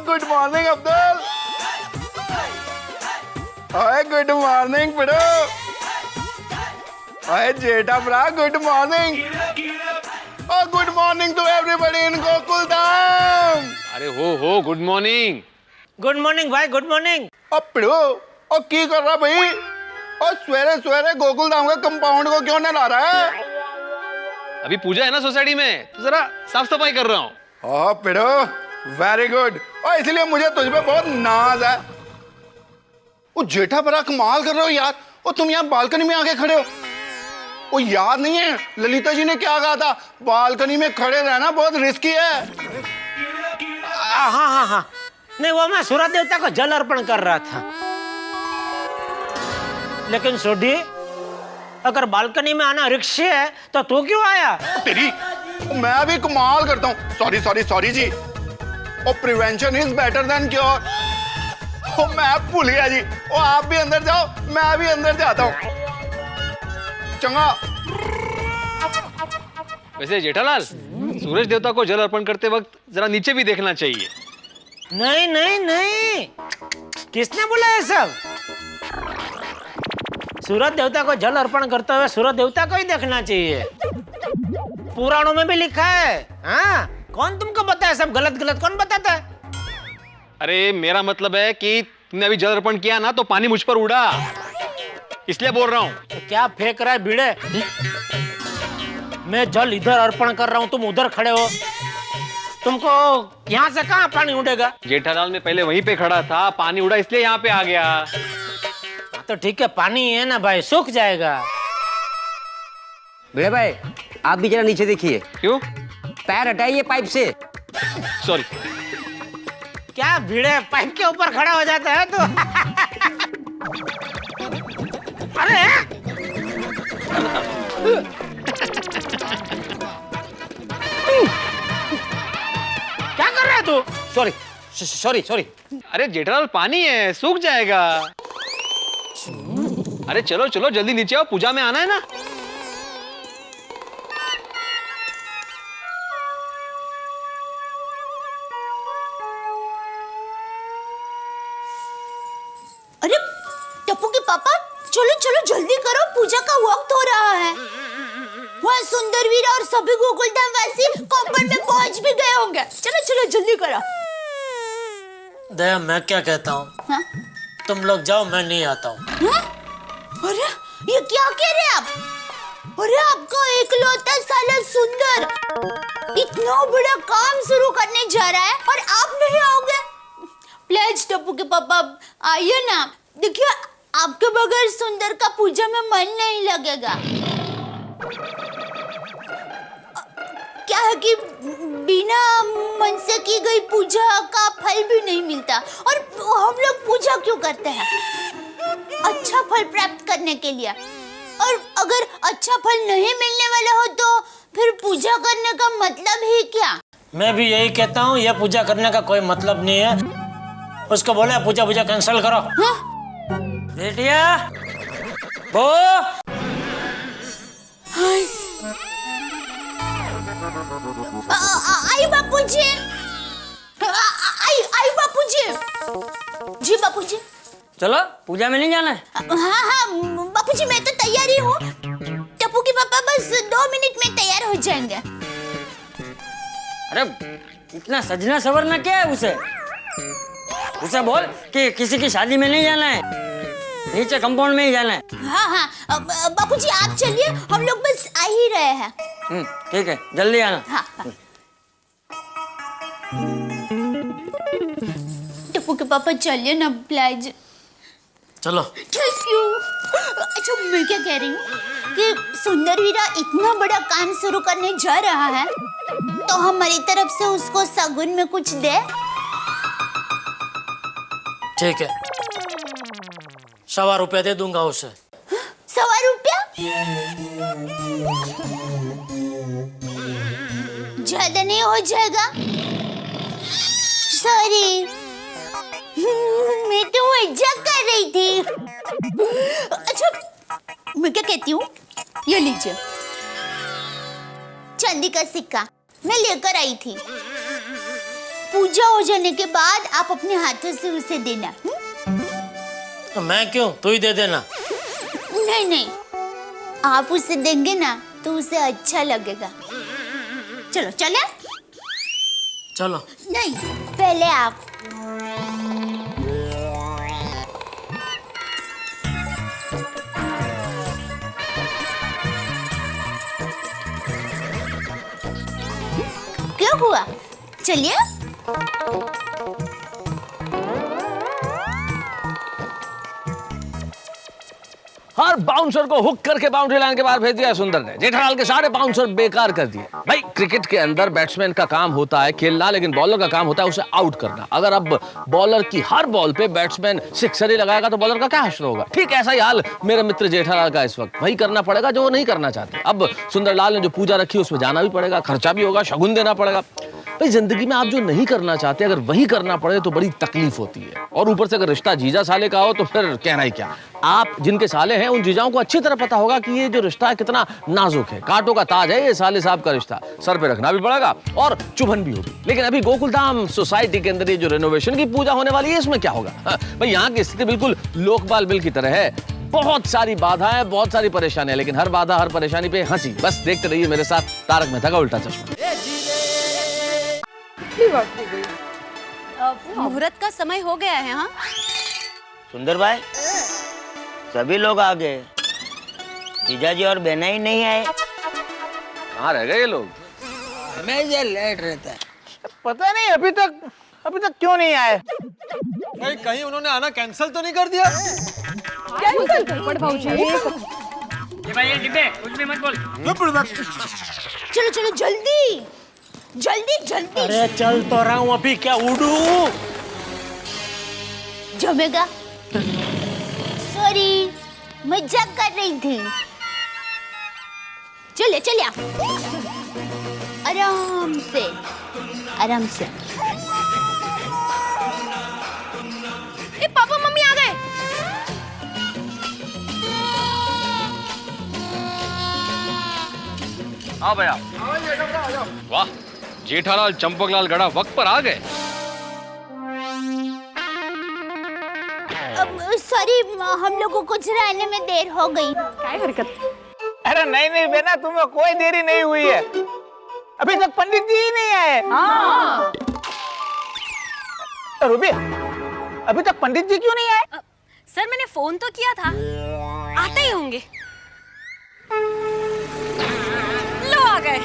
Good morning Abdul. Good morning बिडो। जेठा ब्रा, good morning. Good morning to everybody in Gokuldham. अरे हो गुड मॉर्निंग। गुड मॉर्निंग भाई, गुड मॉर्निंग। अब पिड़ो और की कर रहा भाई? और सवेरे सवेरे गोकुलधाम का कंपाउंड को क्यों नला रहा है? अभी पूजा है ना सोसाइटी में, तो जरा साफ सफाई कर रहा हूँ। पिड़ो वेरी गुड। और इसलिए मुझे तुझ पे बहुत नाज है। वो जेठा बड़ा कमाल कर रहे हो यार। और तुम यहाँ बालकनी में आके खड़े हो। वो याद नहीं है ललिता जी ने क्या कहा था? बालकनी में खड़े रहना बहुत रिस्की है। हाँ। नहीं, वो मैं सूरज देवता को जल अर्पण कर रहा था। लेकिन सोडी, अगर बालकनी में आना रिक्शे है तो तू क्यों आया? तेरी मैं भी कमाल करता हूँ। सॉरी जी। और prevention is better than cure. मैं भूल गया जी। और आप भी अंदर जाओ, मैं भी अंदर जाता हूँ। चंगा। वैसे जेठालाल, सूरज देवता को जल अर्पण करते वक्त जरा नीचे भी देखना चाहिए। नहीं, किसने बोला ये सब? सूरज देवता को जल अर्पण करते हुए सूरज देवता को ही देखना चाहिए। पुराणों में भी लिखा है। हाँ, कौन तुमको बताया सब गलत कौन बताता है? अरे मेरा मतलब है कि तुमने अभी जल अर्पण किया ना, तो पानी मुझ पर उड़ा, इसलिए बोल रहा हूँ। तो क्या फेंक रहा है बीड़े? मैं जल इधर अर्पण कर रहा हूँ, तुम उधर खड़े हो। तुमको यहाँ से कहाँ पानी उड़ेगा? जेठालाल मैं पहले वहीं पे खड़ा था, पानी उड़ा इसलिए यहाँ पे आ गया। तो ठीक है, पानी है ना भाई, सूख जाएगा। भिड़े भाई, आप भी जरा नीचे देखिए। क्यों? पैर हटाइए पाइप से। सॉरी। क्या भिड़े पाइप के ऊपर खड़ा हो जाता है तो? अरे क्या कर रहा है तू? सॉरी। अरे जेठालाल, पानी है, सूख जाएगा। अरे चलो जल्दी नीचे आओ, पूजा में आना है ना। अरे टप्पू के पापा, चलो जल्दी करो, पूजा का वक्त हो रहा है। वहाँ सुंदरवीर और सभी गोकुलधाम वासी कंपाउंड में पहुंच भी गए होंगे। चलो जल्दी करो। दया, मैं क्या कहता हूँ? तुम लोग जाओ, मैं नहीं आता हूँ। अरे ये क्या कह रहे हैं आप? अरे आपका इकलौता साला सुंदर इतना बड़ा काम शुरू करने जा रहा है और आप नहीं आओगे? प्लीज टप्पू के पापा आइए ना। देखिए आपके बगैर सुंदर का पूजा में मन नहीं लगेगा। क्या है कि बिना मन से की गई पूजा का फल भी नहीं मिलता, और हम लोग पूजा क्यों करते हैं? अच्छा फल प्राप्त करने के लिए। और अगर अच्छा फल नहीं मिलने वाला हो तो फिर पूजा करने का मतलब ही क्या? मैं भी यही कहता हूँ, यह पूजा करने का कोई मतलब नहीं है। उसको बोले पूजा कैंसिल करो। बेटिया वो आई बापूजी, आई बापूजी। जी बापूजी। चलो पूजा में नहीं जाना है? हाँ बापूजी, मैं तो तैयार ही हूँ। टप्पू के पापा बस 2 मिनट में तैयार हो जाएंगे। अरे इतना सजना सवरना क्या है उसे? उसे बोल कि किसी की शादी में नहीं जाना है, नीचे कंपाउंड में ही जाना है। हाँ बापूजी आप चलिए, हम लोग बस आ ही रहे हैं। ठीक है, जल्दी आना। हाँ। टप्पू के पापा चलिए ना प्लीज। चलो। Thank you. अच्छा मैं क्या कह रही हूँ कि सुंदर वीरा इतना बड़ा काम शुरू करने जा रहा है, तो हमारी तरफ से उसको सगुन में कुछ दे। ठीक है, 100 रुपया दे दूंगा उसे। 100 रुपया? ज्यादा नहीं हो जाएगा? सॉरी, मैं तो मजाक कर रही थी। अच्छा मैं क्या कहती हूँ, ये लीजिए चांदी का सिक्का, मैं लेकर आई थी। पूजा हो जाने के बाद आप अपने हाथों से उसे देना। तो मैं क्यों, तू ही दे देना। नहीं, आप उसे देंगे ना तो उसे अच्छा लगेगा। चलो चले। चलो। नहीं, पहले आप। क्या हुआ? चलिए। हर बाउंसर को हुक करके बाउंड्री लाइन के बाहर भेज दिया सुंदर ने। जेठालाल के सारे बाउंसर बेकार कर दिए। भाई क्रिकेट के अंदर बैट्समैन का काम होता है खेलना, लेकिन बॉलर का काम होता है उसे आउट करना। अगर अब बॉलर की हर बॉल पे बैट्समैन सिक्सर ही लगाएगा तो बॉलर का क्या हश्र होगा। ठीक ऐसा ही हाल मेरे मित्र जेठालाल का इस वक्त। वही करना पड़ेगा जो वो नहीं करना चाहते। अब सुंदरलाल ने जो पूजा रखी उसमें जाना भी पड़ेगा, खर्चा भी होगा, शगुन देना पड़ेगा। भाई जिंदगी में आप जो नहीं करना चाहते अगर वही करना पड़े तो बड़ी तकलीफ होती है। और ऊपर से अगर रिश्ता जीजा साले का हो तो फिर कहना ही क्या। आप जिनके साले हैं उन जीजाओं को अच्छी तरह पता होगा कि ये जो रिश्ता है कितना नाजुक है। कांटों का ताज है ये साले साहब का रिश्ता, सर पे रखना भी पड़ेगा और चुभन भी होगी। लेकिन अभी गोकुलधाम सोसाइटी के अंदर ये जो रेनोवेशन की पूजा होने वाली है इसमें क्या होगा। भाई यहाँ की स्थिति बिल्कुल लोकपाल बिल की तरह है। बहुत सारी बाधाएं, बहुत सारी परेशानियां, लेकिन हर बाधा हर परेशानी पे हंसी। बस देखते रहिए मेरे साथ तारक मेहता का उल्टा चश्मा। मुहूर्त का समय हो गया है। हाँ सुंदर भाई, सभी लोग आ गए, जीजाजी और बहना ही नहीं आए। कहाँ रह गए ये लोग? हमेशा लेट रहता है। पता नहीं अभी तक क्यों नहीं आए। कहीं उन्होंने आना कैंसिल तो नहीं कर दिया? ये भाई ये डिब्बे कुछ भी मत बोल। चलो चलो जल्दी जल्दी जल्दी। अरे चल तो रहा हूँ अभी, क्या उड़ू? जमेगा। सॉरी, मजाक कर रही थी। चलिए चलिए, आराम से आराम से। ए पापा मम्मी आ गए। हाँ भैया। वाह, जेठालाल चंपकलाल गड़ा वक्त पर आ गए। सॉरी, हम लोगों को कुछ रहने में देर हो गई। क्या हरकत? अरे नहीं बेना, तुम्हें कोई देरी नहीं हुई है। अभी तक पंडित जी ही नहीं आए। हाँ। रूबी, अभी तक पंडित जी क्यों नहीं आए? सर मैंने फोन तो किया था, आते ही होंगे। लो आ गए।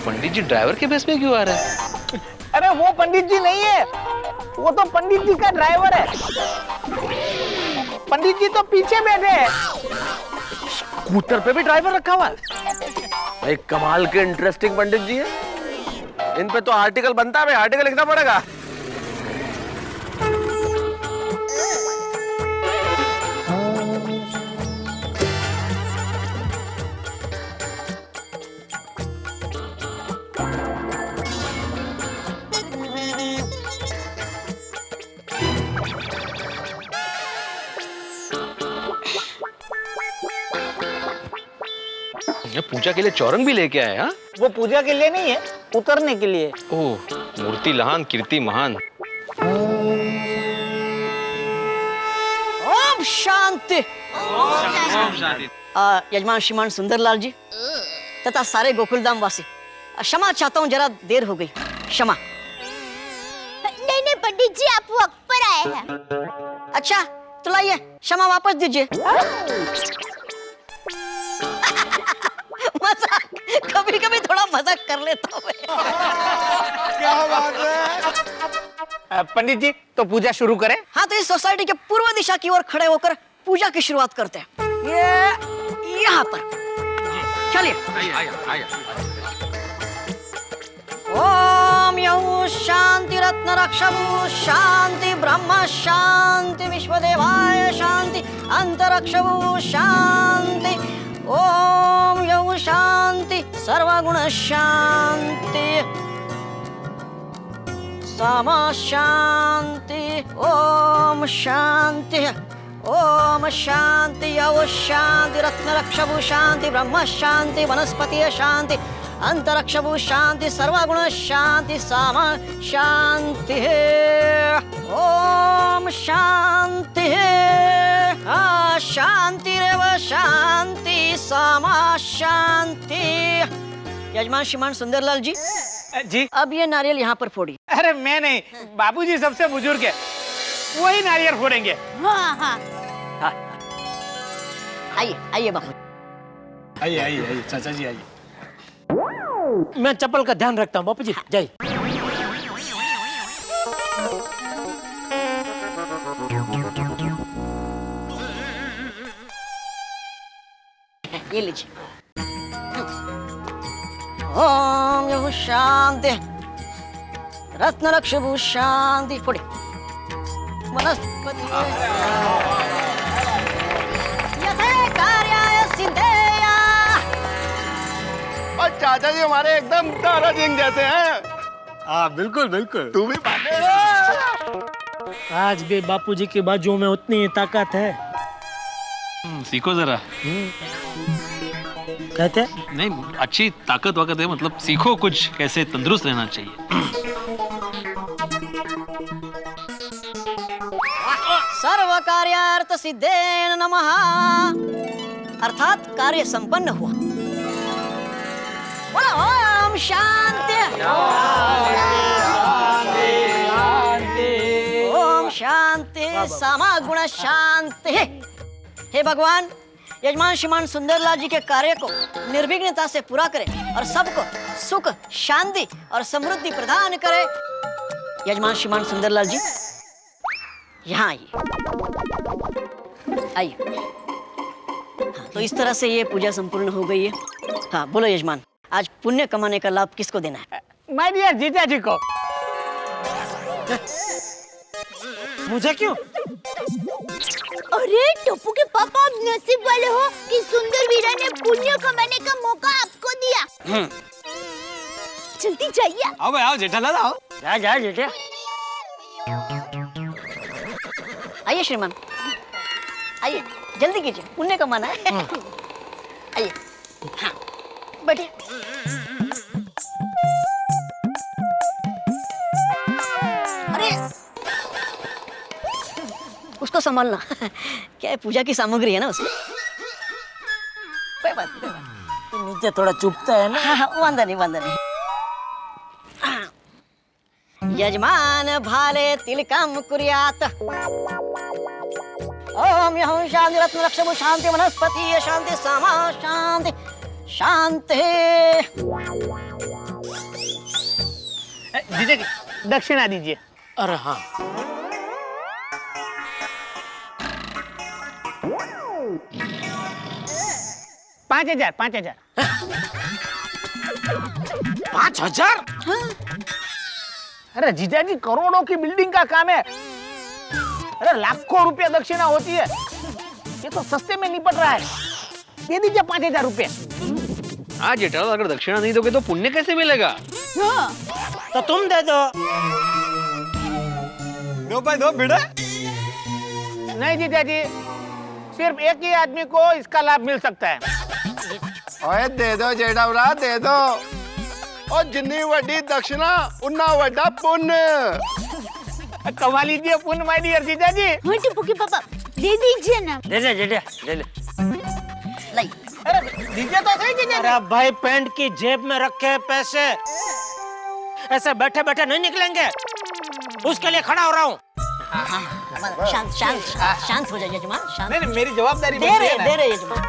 पंडित जी ड्राइवर के बेस में क्यों आ रहे हैं? अरे वो पंडित जी नहीं है, वो तो पंडित जी का ड्राइवर है। पंडित जी तो पीछे बैठे हैं। स्कूटर पे भी ड्राइवर रखा हुआ है। भाई कमाल के इंटरेस्टिंग पंडित जी है। इन पे तो आर्टिकल बनता है भाई, आर्टिकल लिखना पड़ेगा। ये पूजा के लिए चौरंग भी लेके आए। हाँ, वो पूजा के लिए नहीं है, उतरने के लिए। ओह, मूर्ति लहान कीर्ति महान। ओम शांति। यजमान श्रीमान सुंदरलाल जी तथा सारे गोकुलधाम वासी, क्षमा चाहता हूँ, जरा देर हो गई, क्षमा। नहीं नहीं पंडित जी, आप वक्त पर आए हैं। अच्छा तो लाइए, क्षमा वापस दीजिए। मजाक, कभी कभी थोड़ा मजाक कर लेता हूँ। क्या बात है। पंडित जी तो पूजा शुरू करें। हाँ, तो इस सोसाइटी के पूर्व दिशा की ओर खड़े होकर पूजा की शुरुआत करते हैं। ये यहाँ पर चलिए। ओम यौ शांति रत्न रक्षभु शांति ब्रह्म शांति विश्वदेवाय शांति अंतरक्षभु शांति। ओम यौ शांति सर्वगुण शांति सम शांति। ओम शांति। ओम शांति यौ शांति रत्न रक्षभु शांति ब्रह्म शांति वनस्पति शांति अंतरक्षभु शांति सर्वगुण शांति सम शांति। ओम शांति शांतिरेव शांति समा शांति। यजमान श्रीमान सुंदरलाल जी अब ये नारियल यहाँ पर फोड़ी। अरे मैं नहीं, बाबूजी सबसे बुजुर्ग है, वही नारियल फोड़ेंगे। हाँ हाँ आइए आइए बाबू। आइए आइए आइए चाचा जी आइए। मैं चप्पल का ध्यान रखता हूँ बापू जी, जाइए। ये लीजिए। ओम यौ शांति रत्न रक्षभु शांति फोड़े वनस्पति यथे कार्याय सिद्धेया। और चाचा जी हमारे एकदम तारा सिंह जैसे हैं। हाँ बिल्कुल बिल्कुल। तू भी आज भी बापूजी की बाजुओं में उतनी ही ताकत है। सीखो जरा। कहते नहीं, अच्छी ताकत वाकत है, मतलब सीखो कुछ कैसे तंदुरुस्त रहना चाहिए। सर्व कार्यार्थ सिद्धेन नमः, अर्थात कार्य संपन्न हुआ। बोलो ओम शांति। ओम शांति समागुण शांति। हे भगवान, यजमान श्रीमान सुंदरलाल जी के कार्य को निर्विघ्नता से पूरा करें और सबको सुख शांति और समृद्धि प्रदान करें। यजमान श्रीमान सुंदरलाल जी यहाँ आइए आइए। हाँ, तो इस तरह से ये पूजा संपूर्ण हो गई है। हाँ बोलो यजमान, आज पुण्य कमाने का लाभ किसको देना है? माय डियर जीजा जी को। मुझे क्यों? अरे टप्पू के पापा, आप नसीब वाले हो कि सुंदर वीरा ने पुण्य कमाने का मौका आपको दिया। जल्दी जाइए। आओ भाई, आओ जेठालाल, आओ। जा जा जेठा। आइए श्रीमान, आइए, जल्दी कीजिए, पुण्य कमाना है। आइए, हाँ, बैठिए। अरे उसको संभालना। क्या है, पूजा की सामग्री है ना उसमें। कोई बात नहीं, नीचे थोड़ा चुभता है ना। हाँ, वांदा नहीं, वांदा नहीं। यजमान भाले तिलकम कुर्यात। ओम यहुं शांति रत्न रक्षभु शांति वनस्पति शांति समा शांति शांति। जीजा जी दक्षिणा दीजिए। अरे हाँ, 5,000 5,000। 5,000? अरे जीजाजी करोड़ों की बिल्डिंग का काम है। अरे लाखों रुपया दक्षिणा होती है, ये तो सस्ते में निपट रहा है। दे दीजिए 5,000 रुपये। हाँ जेठालाल, अगर दक्षिणा नहीं दोगे तो पुण्य कैसे मिलेगा? तो तुम दे दो। दो भाई दो भिड़ा। नहीं जीजाजी, सिर्फ एक ही आदमी को इसका लाभ मिल सकता है। ओए दे दो जेठावरा, दे दो। और जितनी वड्डी दक्षिणा उतना वड्डा पुण्य। कमा लीजिए पुण्य माय डियर जीजाजी। हाँ टुपुकी पापा, दे दीजिए ना। दे दे, दे दे, दे ले। अरे दीजिए तो सही जीजाजी। अरे भाई, पैंट की जेब में रखे पैसे ऐसे बैठे बैठे नहीं निकलेंगे, उसके लिए खड़ा हो रहा हूँ। शांत शांत शांत हो जाइए यजमान, शांत। नहीं, मेरी जवाबदारी दे रहे यजमान।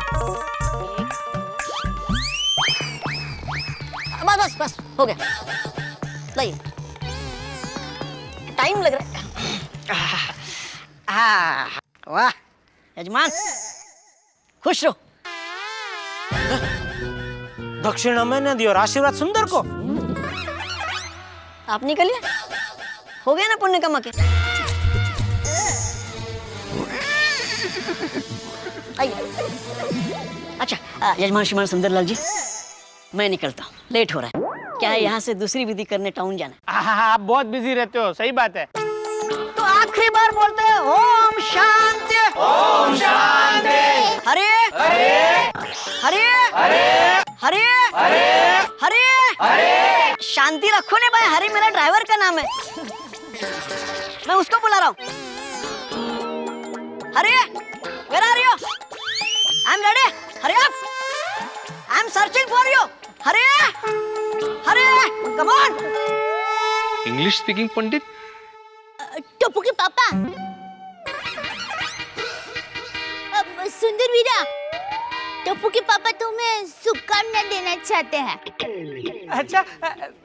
बस बस हो गया। लाइए, टाइम लग रहा है। वाह यजमान, खुश रहो। दक्षिणा मैंने दी और आशीर्वाद सुंदर को। आप निकलिए, हो गया ना पुण्य कमा के। आइए। अच्छा यजमान श्रीमान सुंदरलाल जी, मैं निकलता हूँ, लेट हो रहा है। क्या है, यहाँ से दूसरी विधि करने टाउन जाना है। आप बहुत बिजी रहते हो, सही बात है। तो आखिरी बार बोलते हैं ओम शांति। ओम शांति। हरे हरे हरे हरे हरे हरे हरे हरे। शांति रखो ने भाई, हरे मेरा ड्राइवर का नाम है, मैं उसको बुला रहा हूँ। हरे, where are you? I'm ready. Hurry up. I'm searching for you. हरे हरे, come on. English speaking pandit? टुपुकी पापा, सुंदर वीरा, टुपुकी पापा तुम्हें शुभकामना देना चाहते हैं। अच्छा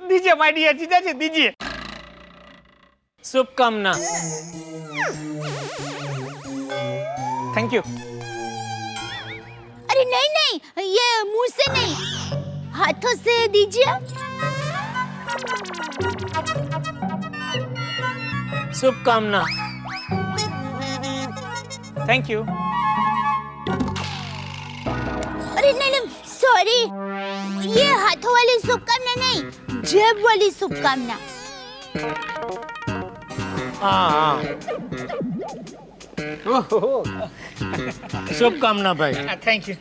दीजिए माय डियर जीजाजी, दीजिए। शुभकामना। Thank you. अरे नहीं नहीं, ये मुंह से नहीं, हाथों से दीजिए। शुभकामना। Thank you. अरे नहीं नहीं, सॉरी, ये हाथों वाली शुभकामना नहीं, जेब वाली शुभकामना। हाँ, शुभकामना भाई। Thank you.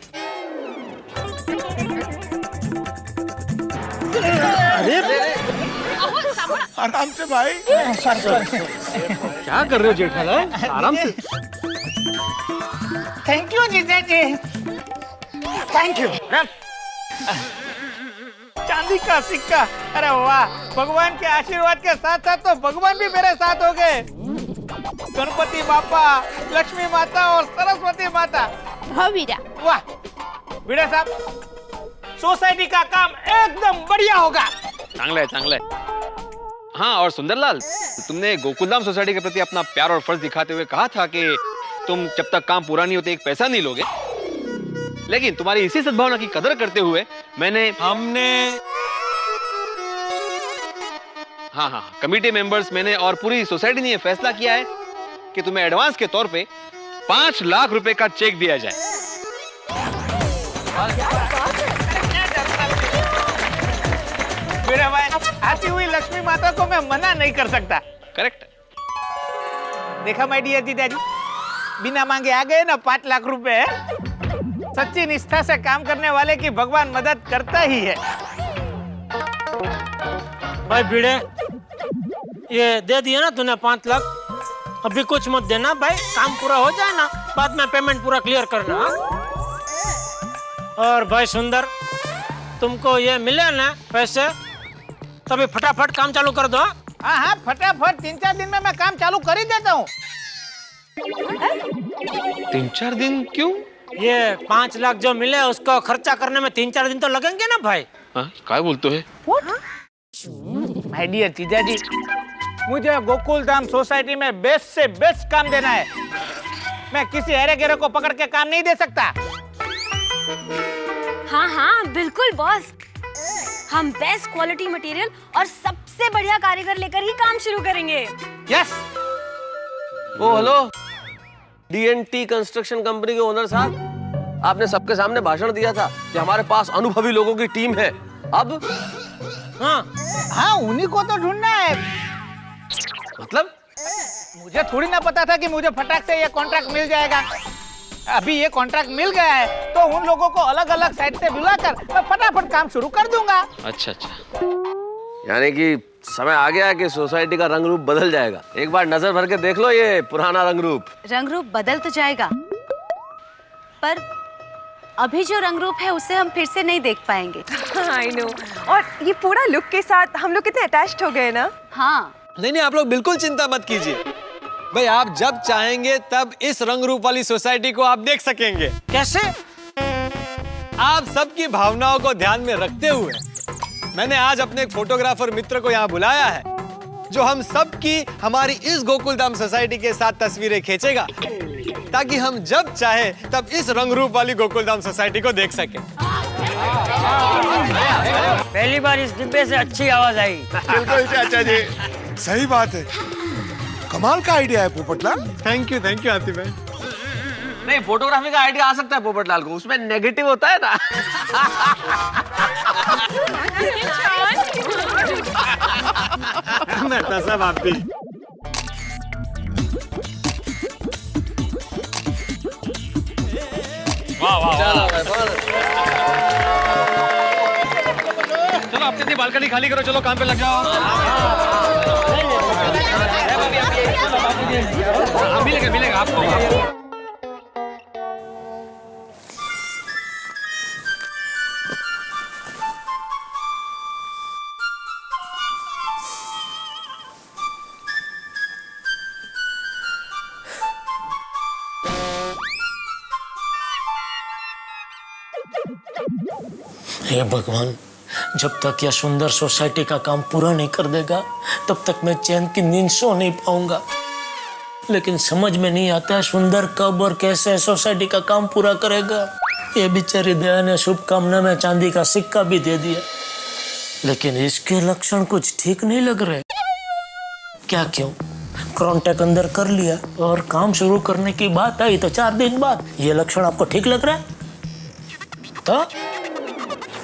आराम से भाई। क्या कर रहे हो जेठालाल? आराम से। थैंक यू जीजाजी, थैंक यू। चांदी का सिक्का, अरे वाह, भगवान के आशीर्वाद के साथ साथ तो भगवान भी मेरे साथ हो गए। गणपति बापा, लक्ष्मी माता और सरस्वती माता। हाँ वीरा। वाह वीरा साहब, सोसाइटी का काम एकदम बढ़िया होगा। चांगला है, चांगला है। हाँ, और सुंदरलाल, तुमने गोकुलधाम सोसाइटी के प्रति अपना प्यार और फर्ज दिखाते हुए कहा था कि तुम जब तक काम पूरा नहीं होते एक पैसा नहीं लोगे, लेकिन तुम्हारी इसी सद्भावना की कदर करते हुए हमने हाँ, कमेटी मेंबर्स, मैंने और पूरी सोसाइटी ने यह फैसला किया है कि तुम्हें एडवांस के तौर पे 5 लाख रुपए का चेक दिया जाए। मेरा भाई, आती हुई लक्ष्मी माता को मैं मना नहीं कर सकता। करेक्ट। देखा माय डियर जीजाजी, बिना मांगे आ गए ना 5 लाख रुपए। सच्ची निष्ठा से काम करने वाले की भगवान मदद करता ही है। भाई भिड़े, ये दे दिया ना तूने 5 लाख, अभी कुछ मत देना भाई, काम पूरा हो जाए ना, बाद में पेमेंट पूरा क्लियर करना। और भाई सुंदर, तुमको ये मिले ना पैसे, तभी फटाफट काम चालू कर दो। हाँ हाँ, फटाफट 3-4 दिन में मैं काम चालू कर ही देता हूँ। 3-4 दिन क्यों? ये 5 लाख जो मिले उसको खर्चा करने में 3-4 दिन तो लगेंगे ना भाई। हाँ, क्या बोलते है? माय डियर जीजाजी, मुझे गोकुल धाम सोसाइटी में बेस्ट से बेस्ट काम देना है। मैं किसी हेरे गेरे को पकड़ के काम नहीं दे सकता। हाँ हाँ बिल्कुल बॉस, हम बेस्ट क्वालिटी मटेरियल और सबसे बढ़िया कारीगर लेकर ही काम शुरू करेंगे। यस। ओ हेलो, डीएनटी कंस्ट्रक्शन कंपनी के ओनर साहब, आपने सबके सामने भाषण दिया था कि हमारे पास अनुभवी लोगों की टीम है। अब हाँ उन्हीं को तो ढूंढना है। मतलब मुझे थोड़ी ना पता था कि मुझे फटाक से ये कॉन्ट्रैक्ट मिल जाएगा। अभी ये कॉन्ट्रैक्ट मिल गया है तो उन लोगों को अलग अलग साइड से बुलाकर मैं फटाफट काम शुरू कर दूंगा। अच्छा अच्छा, यानी कि समय आ गया है कि सोसाइटी का रंग रूप बदल जाएगा। एक बार नजर भर के देख लो ये पुराना रंग रूप। रंग रूप बदल तो जाएगा, पर अभी जो रंग रूप है उसे हम फिर से नहीं देख पाएंगे। आई नो, और ये पूरा लुक के साथ हम लोग कितने अटैच्ड हो गए ना। हाँ नहीं, आप लोग बिल्कुल चिंता मत कीजिए भाई, आप जब चाहेंगे तब इस रंग रूप वाली सोसाइटी को आप देख सकेंगे। कैसे? आप सबकी भावनाओं को ध्यान में रखते हुए मैंने आज अपने एक फोटोग्राफर मित्र को यहाँ बुलाया है, जो हम सबकी हमारी इस गोकुलधाम सोसाइटी के साथ तस्वीरें खींचेगा, ताकि हम जब चाहे तब इस रंग रूप वाली गोकुलधाम सोसाइटी को देख सके। पहली बार इस डिब्बे से अच्छी आवाज आई। बिल्कुल चाचा जी, सही बात है, कमाल का आइडिया है पोपटलाल। थैंक यू आती भाई। नहीं, फोटोग्राफी का आइडिया आ सकता है पोपटलाल को, उसमें नेगेटिव होता है ना। मेहता साहब आप भी। वाह वाह चलो अपनी बालकनी खाली करो, चलो काम पे लग जाओ। मिलेगा आपको। हे भगवान, जब तक यह सुंदर सोसाइटी का काम पूरा नहीं कर देगा तब तक मैं चैन की नींद सो नहीं पाऊंगा। लेकिन समझ में नहीं आता है सुंदर कब और कैसे सोसाइटी का काम पूरा करेगा। ये बेचारी दया ने शुभकामना में चांदी का सिक्का भी दे दिया, लेकिन इसके लक्षण कुछ ठीक नहीं लग रहे। क्या क्यों? कॉन्टैक्ट अंदर कर लिया और काम शुरू करने की बात आई तो 4 दिन बाद ये लक्षण आपको ठीक लग रहा है? तो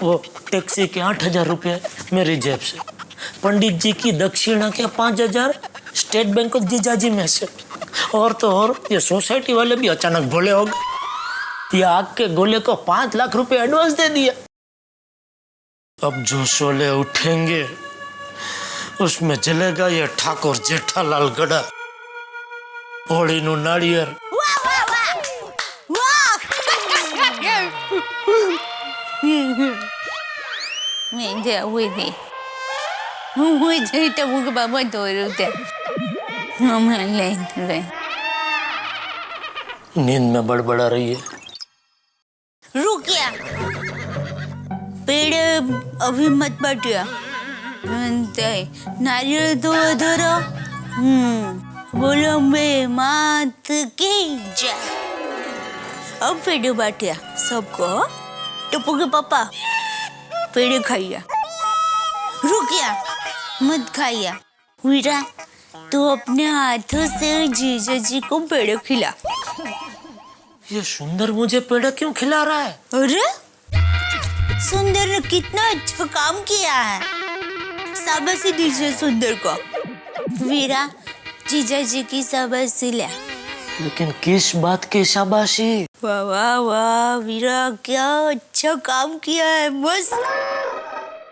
वो टैक्सी के 8,000 रुपये मेरी जेब से, पंडित जी की दक्षिणा के 5,000 स्टेट बैंक ऑफ जीजाजी में से, और तो और ये सोसाइटी वाले भी अचानक भोले हो गए। ये आग के गोले को 5 लाख रुपए एडवांस दे दिया। अब जो शोले उठेंगे उसमें जलेगा ये ठाकुर जेठालाल गड़ा, होली नु नारियर। नींद में बड़बड़ा रही है। रुकिया, पेड़ अभी मत बाटिया, नारियल तो अधरो। बोलो मैं मात की जय। अब पेड़ बाटिया सबको, टप्पू के पापा पेड़ खाइया। रुकिया, मत खाइया। वीरा, तू अपने हाथों से जीजा जी को पेड़ खिला। ये सुंदर मुझे पेड़ क्यों खिला रहा है? अरे सुंदर ने कितना अच्छा काम किया है, शाबाशी दीजिए सुंदर को। वीरा, जीजा जी की शाबाशी ले। लेकिन किस बात की शाबाशी? वाह वाह वाह वीरा, क्या अच्छा काम किया है। बस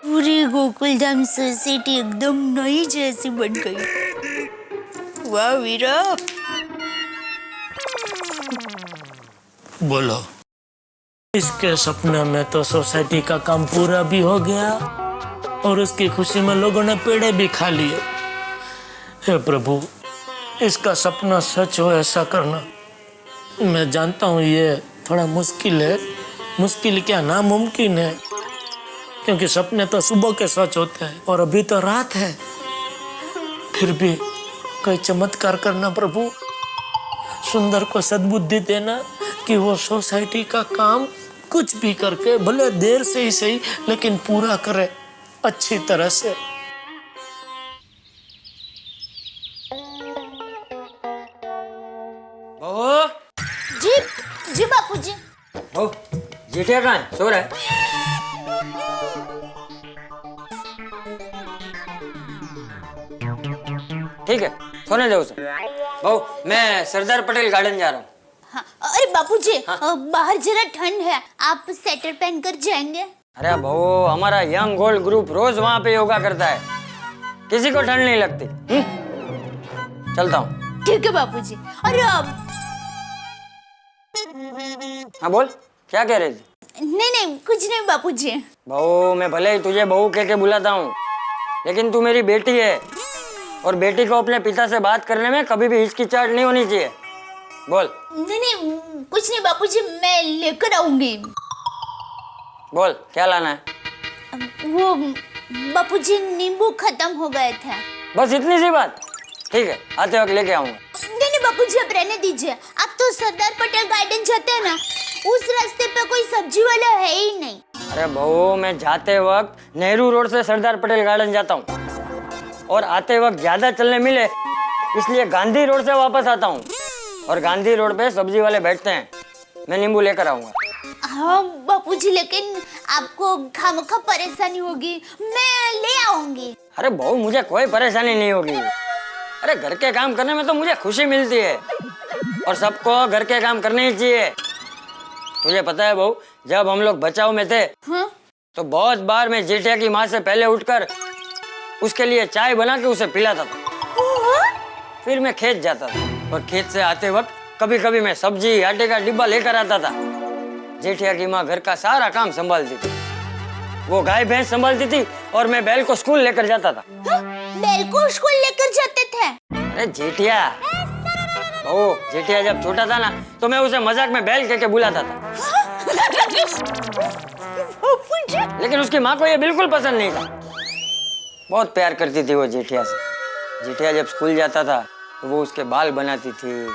पूरी गोकुलधाम सोसाइटी एकदम नई जैसी बन गई। वाह वीरा। बोलो, इसके सपने में तो सोसाइटी का काम पूरा भी हो गया और उसकी खुशी में लोगों ने पेड़े भी खा लिए। हे प्रभु, इसका सपना सच हो ऐसा करना। मैं जानता हूँ ये थोड़ा मुश्किल है, मुश्किल क्या नामुमकिन है, क्योंकि सपने तो सुबह के सच होते हैं और अभी तो रात है। फिर भी कोई चमत्कार करना प्रभु, सुंदर को सद्बुद्धि देना कि वो सोसाइटी का काम कुछ भी करके, भले देर से ही सही, लेकिन पूरा करे अच्छी तरह से। बहू जी जी बापूजी। ओ जेठिया कहाँ है? सो रहा है? ठीक है, सोने दो उसे। बहू मैं सरदार पटेल गार्डन जा रहा हूँ। हाँ, अरे बापूजी बाहर जरा ठंड है, आप स्वेटर पहन कर जाएंगे? अरे बहू हमारा यंग गोल्ड ग्रुप रोज वहाँ पे योगा करता है, किसी को ठंड नहीं लगती। चलता हूँ। ठीक है बापूजी। अरे अब हाँ बोल, क्या कह रही थी? नहीं कुछ नहीं बापूजी। बहू मैं भले ही तुझे बहू कह के बुलाता हूँ, लेकिन तू मेरी बेटी है और बेटी को अपने पिता से बात करने में कभी भी हिचकिचाहट नहीं होनी चाहिए। बोल। नहीं कुछ नहीं बापूजी, मैं लेकर आऊंगी। बोल क्या लाना है? वो बापूजी नींबू खत्म हो गए थे। बस इतनी सी बात? ठीक है, आते वक्त लेके आऊंगा। नहीं बापूजी अब रहने दीजिए, आप तो सरदार पटेल गार्डन जाते हैं ना, उस रास्ते पे कोई सब्जी वाला है ही नहीं। अरे बहू मैं जाते वक्त नेहरू रोड से सरदार पटेल गार्डन जाता हूँ और आते वक्त ज्यादा चलने मिले इसलिए गांधी रोड से वापस आता हूँ, और गांधी रोड पे सब्जी वाले बैठते हैं। मैं नींबू लेकर आऊंगा। हाँ बापूजी, लेकिन आपको खामखा परेशानी होगी, मैं ले आऊंगी। अरे बहू मुझे कोई परेशानी नहीं होगी। अरे घर के काम करने में तो मुझे खुशी मिलती है और सबको घर के काम करने ही चाहिए। तुझे पता है बहू, जब हम लोग बचाव में थे हाँ? तो बहुत बार मैं जेठिया की माँ से पहले उठकर उसके लिए चाय बना के उसे पिलाता था। फिर मैं खेत जाता था और खेत से आते वक्त कभी कभी मैं सब्जी आटे का डिब्बा लेकर आता था। जेठिया की माँ घर का सारा काम संभालती थी, वो गाय भैंस संभालती थी और मैं बैल को स्कूल लेकर जाता था। बैल को स्कूल लेकर जाते थे? अरे जेठिया, ओ जेठिया जब छोटा था ना तो मैं उसे मजाक में बैल कह के बुलाता था, लेकिन उसकी माँ को ये बिल्कुल पसंद नहीं था। बहुत प्यार करती थी वो जेठिया से। जेठिया जब स्कूल जाता था तो वो उसके बाल बनाती थी,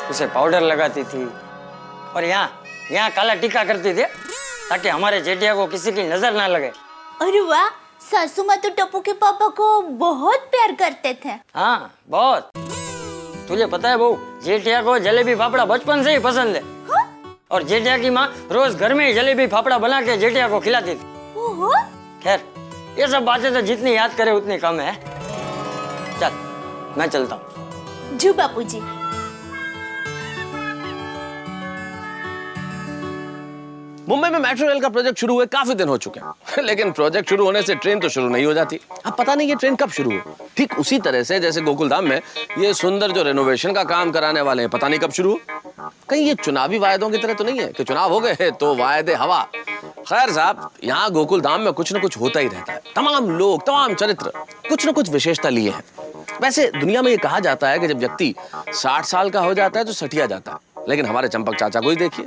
उसे पाउडर लगाती थी और यहाँ काला टीका करती थी ताकि हमारे जेठिया को किसी की नजर ना लगे। अरे वाह, सासू माँ तो टप्पू के पापा को बहुत प्यार करते थे। हाँ बहुत। तुझे पता है बहू, जेठिया को जलेबी फाफड़ा बचपन से ही पसंद है। हाँ? और जेठिया की माँ रोज घर में ही जलेबी फाफड़ा बना के जेठिया को खिलाती थी। खैर ये सब बातें तो जितनी याद करे उतनी कम है। चल मैं चलता हूँ। जी बापूजी। मुंबई में मेट्रो रेल का प्रोजेक्ट शुरू हुए काफी दिन हो चुके हैं, लेकिन प्रोजेक्ट शुरू होने से ट्रेन तो शुरू नहीं हो जाती। अब पता नहीं ये ट्रेन कब शुरू हो। ठीक उसी तरह से जैसे गोकुलधाम में ये सुंदर जो रेनोवेशन का काम कराने वाले हैं, पता नहीं कब शुरू हो। कहीं ये चुनावी वायदों की तरह तो नहीं है कि चुनाव हो गए तो वायदे हवा। खैर साहब, यहाँ गोकुलधाम में कुछ न कुछ होता ही रहता है। तमाम लोग, तमाम चरित्र कुछ न कुछ विशेषता लिए हैं। वैसे दुनिया में ये कहा जाता है कि जब व्यक्ति 60 साल का हो जाता है तो सठिया जाता है, लेकिन हमारे चंपक चाचा को ही देखिए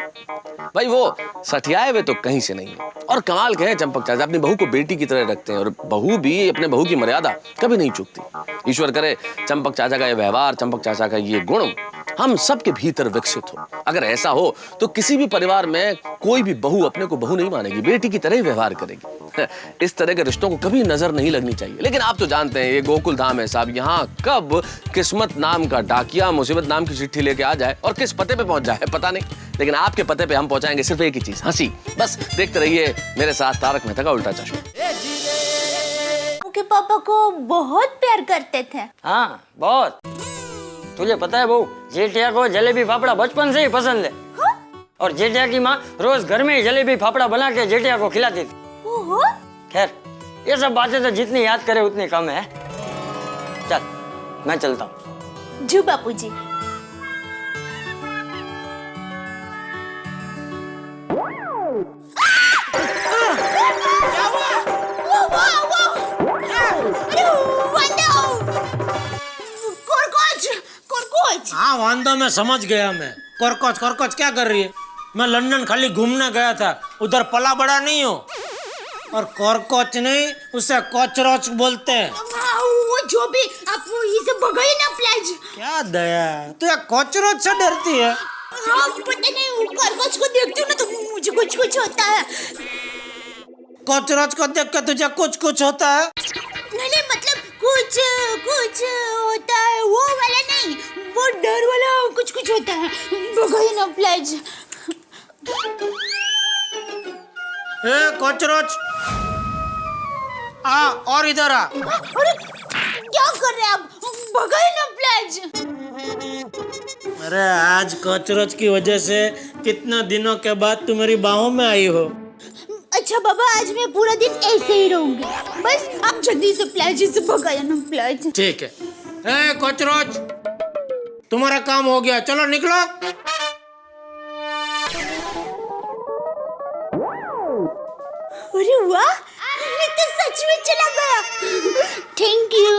भाई, वो सठियाए हुए तो कहीं से नहीं है। और कमाल के हैं चंपक चाचा, अपनी बहू को बेटी की तरह रखते हैं और बहू भी अपने बहू की मर्यादा कभी नहीं चूकती। ईश्वर करे चंपक चाचा का ये व्यवहार, चंपक चाचा का ये गुण हम सबके भीतर विकसित हो। अगर ऐसा हो तो किसी भी परिवार में कोई भी बहू अपने को बहू नहीं मानेगी, बेटी की तरह ही व्यवहार करेगी। इस तरह के रिश्तों को कभी नजर नहीं लगनी चाहिए। लेकिन आप तो जानते हैं ये गोकुलधाम है साहब, यहाँ कब किस्मत नाम का डाकिया मुसीबत नाम की चिट्ठी लेके आ जाए और किस पते पे पहुंच जाए पता नहीं, लेकिन आपके पते पे हम पहुंचाएंगे सिर्फ एक ही चीज, हंसी। बस देखते रहिए मेरे साथ तारक मेहता का उल्टा चश्मा। उनके पापा को बहुत प्यार करते थे। हाँ बहुत। तुझे पता है बहू, जेठिया को जलेबी फाफड़ा बचपन से ही पसंद है। और जेठिया की माँ रोज घर में ही जलेबी फाफड़ा बना के जेठिया को खिलाती थी। खैर ये सब बातें तो जितनी याद करे उतनी कम है। चल मैं चलता हूँ। जी बापूजी। हाँ वांदो में समझ गया मैं। कोरकोच कोरकोच क्या कर रही है? मैं लंदन खाली घूमने गया था, उधर पला बड़ा नहीं हो। और कोरकोच नहीं, उसे कोचरोच बोलते हैं। वो जो भी आप वो इसे भगाइए ना प्लीज। क्या दया, तू एक कोचरोच से डरती है? हाँ पता नहीं, वो खरगोश को देखती हूँ ना तो मुझे कुछ कुछ होता है। कोचरोच को देख के तुझे कुछ कुछ होता है? नहीं मतलब कुछ कुछ होता है, वो वाला नहीं, वो डर वाला कुछ कुछ होता है। भगाइए ना प्लीज। ए कोचरोच, आ और इधर आ। अरे क्या कर रहे हैं आप? भगाइए ना प्लीज। अरे आज कोचरोच की वजह से कितना दिनों के बाद तू मेरी बाहों में आई हो। अच्छा बाबा, आज मैं पूरा दिन ऐसे ही रहूंगी, बस आप जल्दी से प्लीज इसे भगाइए ना प्लीज। ठीक है। ए कोचरोच, तुम्हारा काम हो गया, चलो निकलो। अरे वाह, ये तो सच में चला गया। Thank you.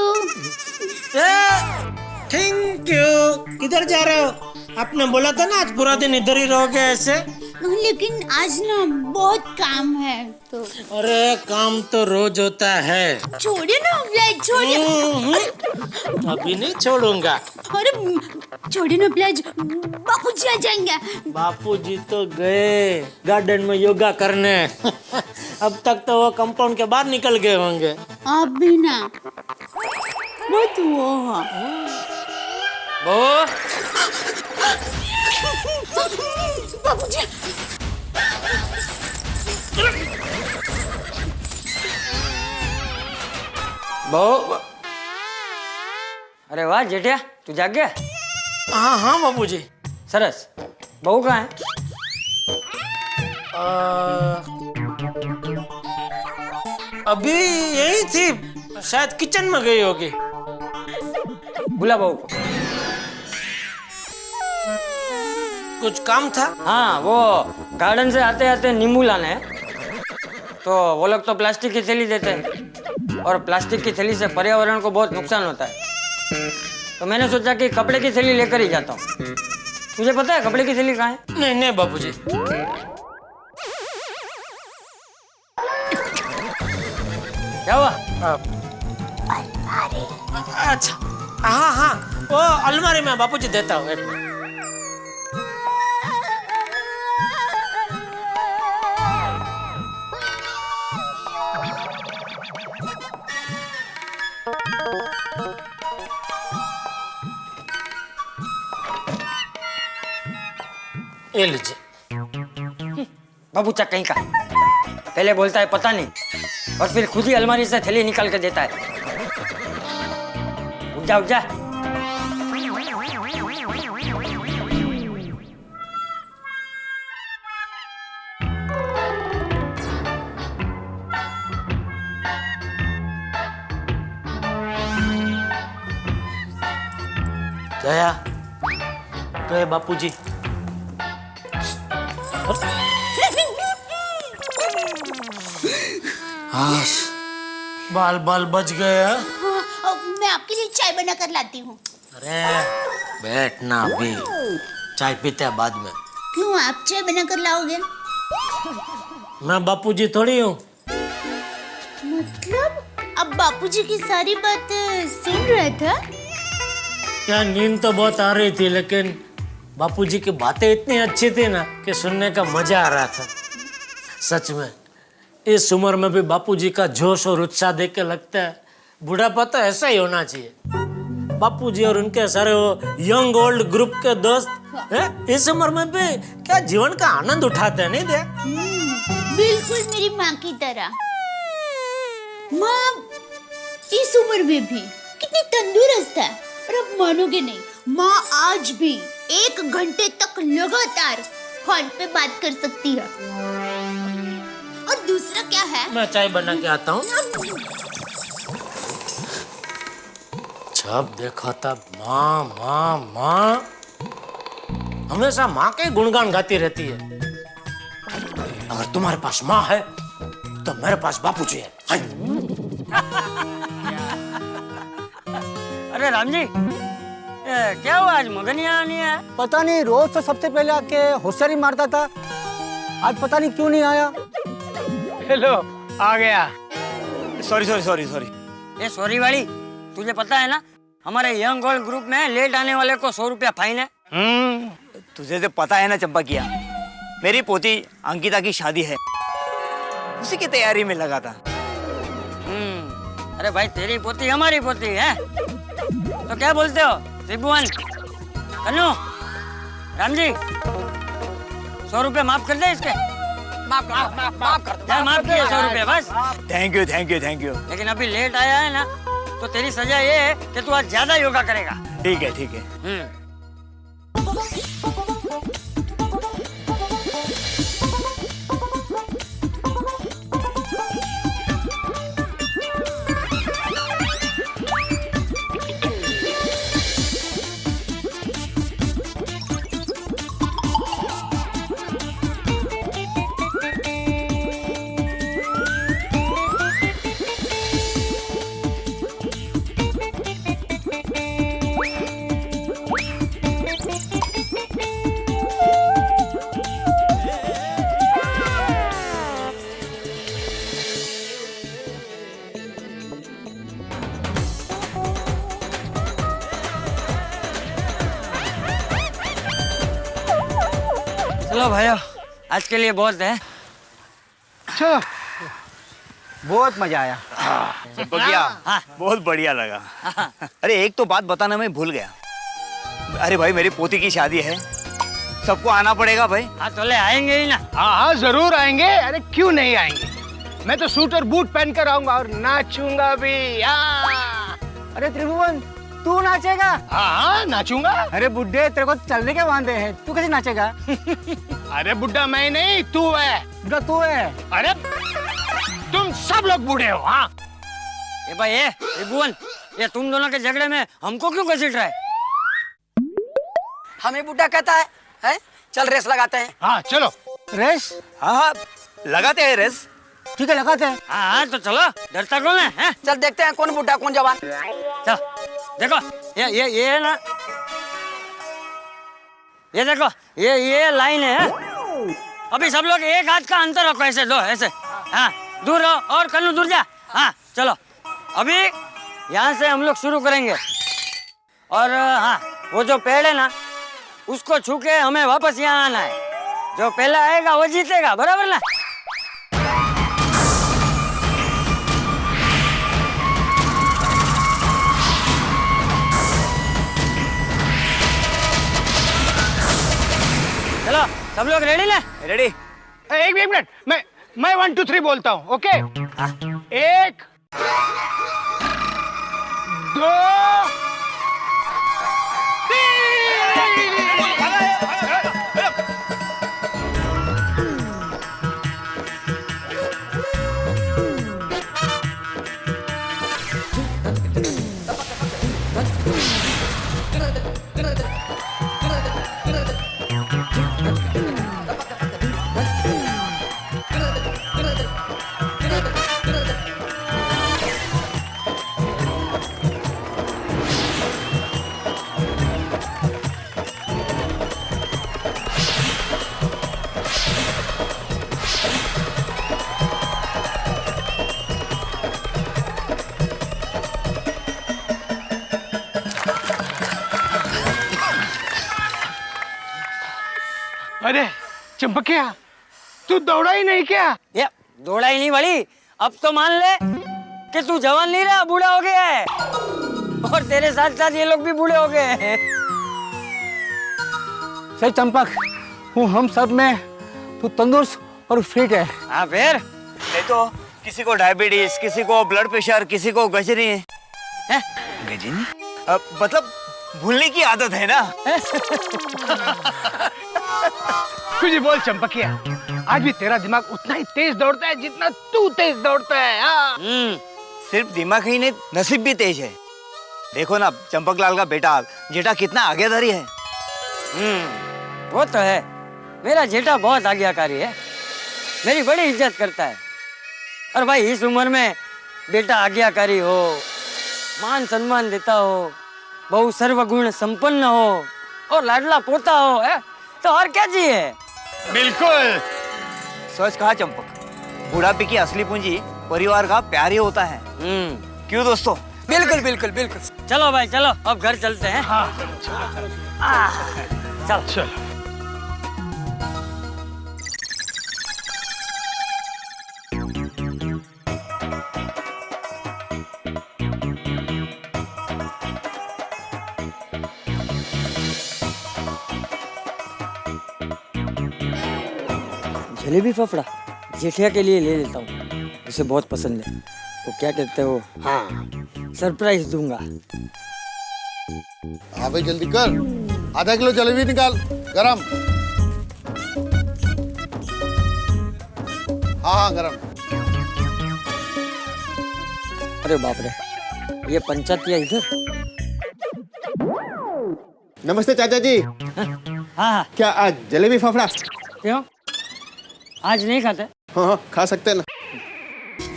Thank you. किधर जा रहे हो? आपने बोला था ना आज पूरा दिन इधर ही रहोगे ऐसे। लेकिन आज ना बहुत काम है तो। अरे काम तो रोज होता है। छोड़िए ना प्लीज, छोड़िए। अभी नहीं छोड़ूंगा। अरे छोड़िए ना प्लीज, बापूजी आ जाएंगे। बापूजी तो गए गार्डन में योगा करने। अब तक तो वो कंपाउंड के बाहर निकल गए होंगे। आप भी ना बहुत वो बापूजी। बहू, अरे वाह जेठिया, तू जाग गया? हाँ हाँ बापूजी। सरस। बहू कहाँ है? अभी यही थी, शायद किचन में गई होगी। बुला बहू को। कुछ काम था? हाँ, वो गार्डन से आते आते नींबू लाने हैं, तो वो लोग तो प्लास्टिक की थैली देते हैं और प्लास्टिक की थैली से पर्यावरण को बहुत नुकसान होता है। तो मैंने सोचा कि कपड़े की थैली लेकर ही जाता हूँ। तुझे पता है कपड़े की थैली कहाँ है? नहीं नहीं बापूजी। क्या हुआ? अच्छा हाँ हाँ, वो अलमारी में बापूजी देता हूँ। एक मिनट। ये लीजिए। बाबूचा कहीं का, पहले बोलता है पता नहीं और फिर खुद ही अलमारी से थैली निकाल के देता है। उठ जा उठ जा। गया गए बापूजी। बाल बाल बच गए। मैं आपके लिए चाय बना कर लाती हूँ। अरे बैठना, अभी चाय पीते हैं बाद में। क्यों, आप चाय बना कर लाओगे? मैं बापूजी थोड़ी हूँ। मतलब अब बापूजी की सारी बात सुन रहे थे? क्या नींद तो बहुत आ रही थी, लेकिन बापूजी की बातें इतनी अच्छी थी ना कि सुनने का मजा आ रहा था। सच में इस उम्र में भी बापूजी का जोश और उत्साह देख के लगता है बुढ़ापा तो ऐसा ही होना चाहिए। बापूजी और उनके सारे वो यंग ओल्ड ग्रुप के दोस्त है, इस उम्र में भी क्या जीवन का आनंद उठाते हैं, नहीं दे? बिल्कुल मेरी माँ की तरह। माँ इस उम्र में भी कितनी तंदुरुस्त है, और आप मानोगे नहीं, माँ आज भी 1 घंटे तक लगातार फोन पे बात कर सकती है। और दूसरा क्या है, मैं चाय बना के आता हूँ। जब देखा तब माँ माँ माँ, हमेशा माँ के गुणगान गाती रहती है। अगर तुम्हारे पास माँ है तो मेरे पास बापूजी है। अरे राम जी, क्या हुआ आज मगन यहाँ नहीं आया? पता नहीं, रोज तो सबसे पहले आके होशियारी मारता था, आज पता नहीं क्यों नहीं आया। हेलो, आ गया। Sorry sorry sorry sorry. ये सॉरी वाली तुझे पता है ना, हमारे यंग गोल्ड ग्रुप में लेट आने वाले को 100 रुपया फाइन है। तुझे तो पता है ना चंपकिया, मेरी पोती अंकिता की शादी है, उसी की तैयारी में लगा था। अरे भाई तेरी पोती हमारी पोती है, तो क्या बोलते हो त्रिभुवन, कन्नू, राम जी, 100 रुपये माफ कर दे इसके। माफ किए 100 रुपये बस। Thank you thank you thank you. लेकिन अभी लेट आया है ना, तो तेरी सजा ये है कि तू आज ज्यादा योगा करेगा। ठीक है ठीक है। चलो भाइयों, आज के लिए बहुत है। चलो, बहुत मजा आया। चंपकिया, बहुत बढ़िया लगा। अरे एक तो बात बताना मैं भूल गया। अरे भाई मेरी पोती की शादी है, सबको आना पड़ेगा भाई। हाँ तो ले आएंगे ही ना। हाँ हाँ जरूर आएंगे, अरे क्यों नहीं आएंगे। मैं तो सूट और बूट पहन कर आऊंगा और नाचूंगा भी। अरे त्रिभुवन, तू नाचेगा? हाँ नाचूंगा। अरे बुड्ढे, तेरे को चलने के वांदे हैं, तू कैसे नाचेगा? अरे बुड्ढा मैं नहीं, तू है। बुड्ढा तू है? अरे तुम सब लोग बूढ़े हो। हाँ ये भाई ये त्रिभुवन, ये तुम दोनों के झगड़े में हमको क्यों घसीट रहा है? हमें बुड्ढा कहता है? चल रेस लगाते हैं। हाँ चलो रेस। हाँ हाँ लगाते हैं रेस। ठीक है लगाते हैं। हाँ तो चलो, डरता कौन है? चल देखते हैं कौन बुड्ढा कौन जवान। चल देखो, ये है ना, ये देखो, ये लाइन है। अभी सब लोग एक हाथ का अंतर रखो, ऐसे दो, ऐसे। हाँ दूर रहो, और कन्नू दूर जा। हाँ चलो, अभी यहाँ से हम लोग शुरू करेंगे। और हाँ, वो जो पेड़ है ना, उसको छू के हमें वापस यहाँ आना है। जो पहला आएगा वो जीतेगा, बराबर ना? चलो सब लोग रेडी ना? रेडी। एक मिनट, मैं 1 2 3 बोलता हूँ। ओके? 1 2 अरे चंपकिया, तू दौड़ा ही नहीं क्या? ये दौड़ा ही नहीं बड़ी, अब तो मान ले कि तू जवान नहीं रहा, बूढ़ा हो गया है। और तेरे साथ साथ ये लोग भी बूढ़े हो गए हैं। सही चंपक, हूँ हम सब में तू तंदुरुस्त और फिट है। हाँ फिर? नहीं तो किसी को डायबिटीज, किसी को ब्लड प्रेशर, किसी को गजनी है। गजनी? मतलब भूलने की आदत है ना। कुछ बोल चंपकिया, आज भी तेरा दिमाग उतना ही तेज दौड़ता है जितना तू तेज दौड़ता है। हाँ। सिर्फ दिमाग ही नहीं, नसीब भी तेज है। देखो ना चंपकलाल का बेटा जेठा कितना आज्ञाकारी है। वो तो है, मेरा जेठा बहुत आज्ञाकारी है, मेरी बड़ी इज्जत करता है। और भाई इस उम्र में बेटा आज्ञाकारी हो, मान सम्मान देता हो, बहु सर्वगुण संपन्न हो और लाडला पोता हो, है तो और क्या चाहिए? बिल्कुल सच कहा चंपक, बुढ़ापे की असली पूंजी परिवार का प्यार ही होता है। क्यों दोस्तों, बिल्कुल बिल्कुल बिल्कुल। चलो भाई चलो, अब घर चलते हैं। हाँ चल चल। जलेबी फाफड़ा जेठिया के लिए ले लेता हूँ, उसे बहुत पसंद है। वो क्या कहते हो, हाँ सरप्राइज दूंगा। हाँ भाई जल्दी कर, आधा किलो जलेबी निकाल गरम। हाँ गरम। अरे बाप रे, ये पंचायतिया इधर। नमस्ते चाचा जी। हाँ क्या आज जलेबी फाफड़ा? क्यों, आज नहीं खाते? हाँ खा सकते हैं ना।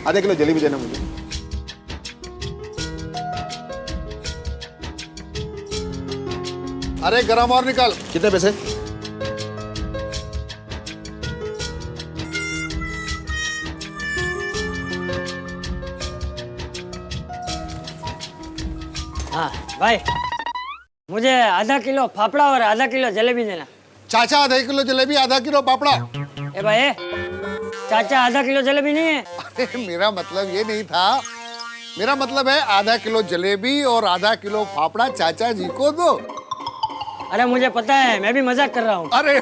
आधा किलो जलेबी देना मुझे। अरे गरम और निकाल। कितने पैसे? हाँ भाई, मुझे आधा किलो फाफड़ा और आधा किलो जलेबी देना। चाचा आधा किलो जलेबी, आधा किलो पापड़ा। ए भाई, चाचा आधा किलो जलेबी नहीं है। अरे मेरा मतलब ये नहीं था, मेरा मतलब है आधा किलो जलेबी और आधा किलो फाफड़ा चाचा जी को दो। अरे मुझे पता है, मैं भी मजाक कर रहा हूँ। अरे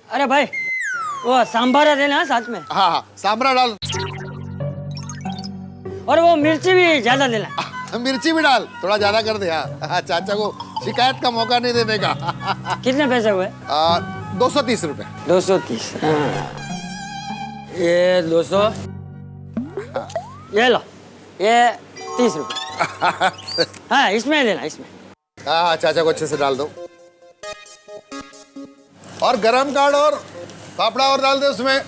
अरे भाई, वो सांभर देना साथ में। हाँ हाँ सांभरा डाल। और वो मिर्ची भी ज्यादा देना। मिर्ची भी डाल, थोड़ा ज्यादा कर दे। हाँ चाचा को शिकायत का मौका नहीं देने का। कितने पैसे हुए? 230 रुपए। 230। ये 200, ये लो, ये 30 रुपए। हाँ इसमें देना, इसमें। हाँ चाचा को अच्छे से डाल दो। और गरम काट और पापड़ा और डाल दे उसमें।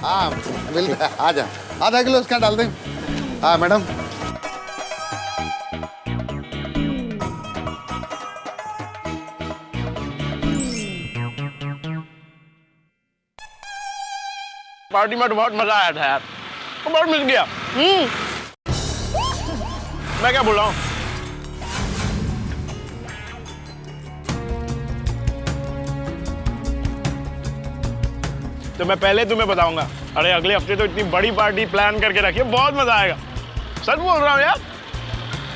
हाँ मिलता है, आजा आधा किलो उसका डाल दे। हाँ मैडम। पार्टी में तो बहुत मजा आया था यार, तो बहुत मिल गया। मैं क्या बोल रहा हूँ, तो मैं पहले तुम्हें बताऊंगा। अरे अगले हफ्ते तो इतनी बड़ी पार्टी प्लान करके रखिए, बहुत मजा आएगा। सच बोल रहा हूँ यार।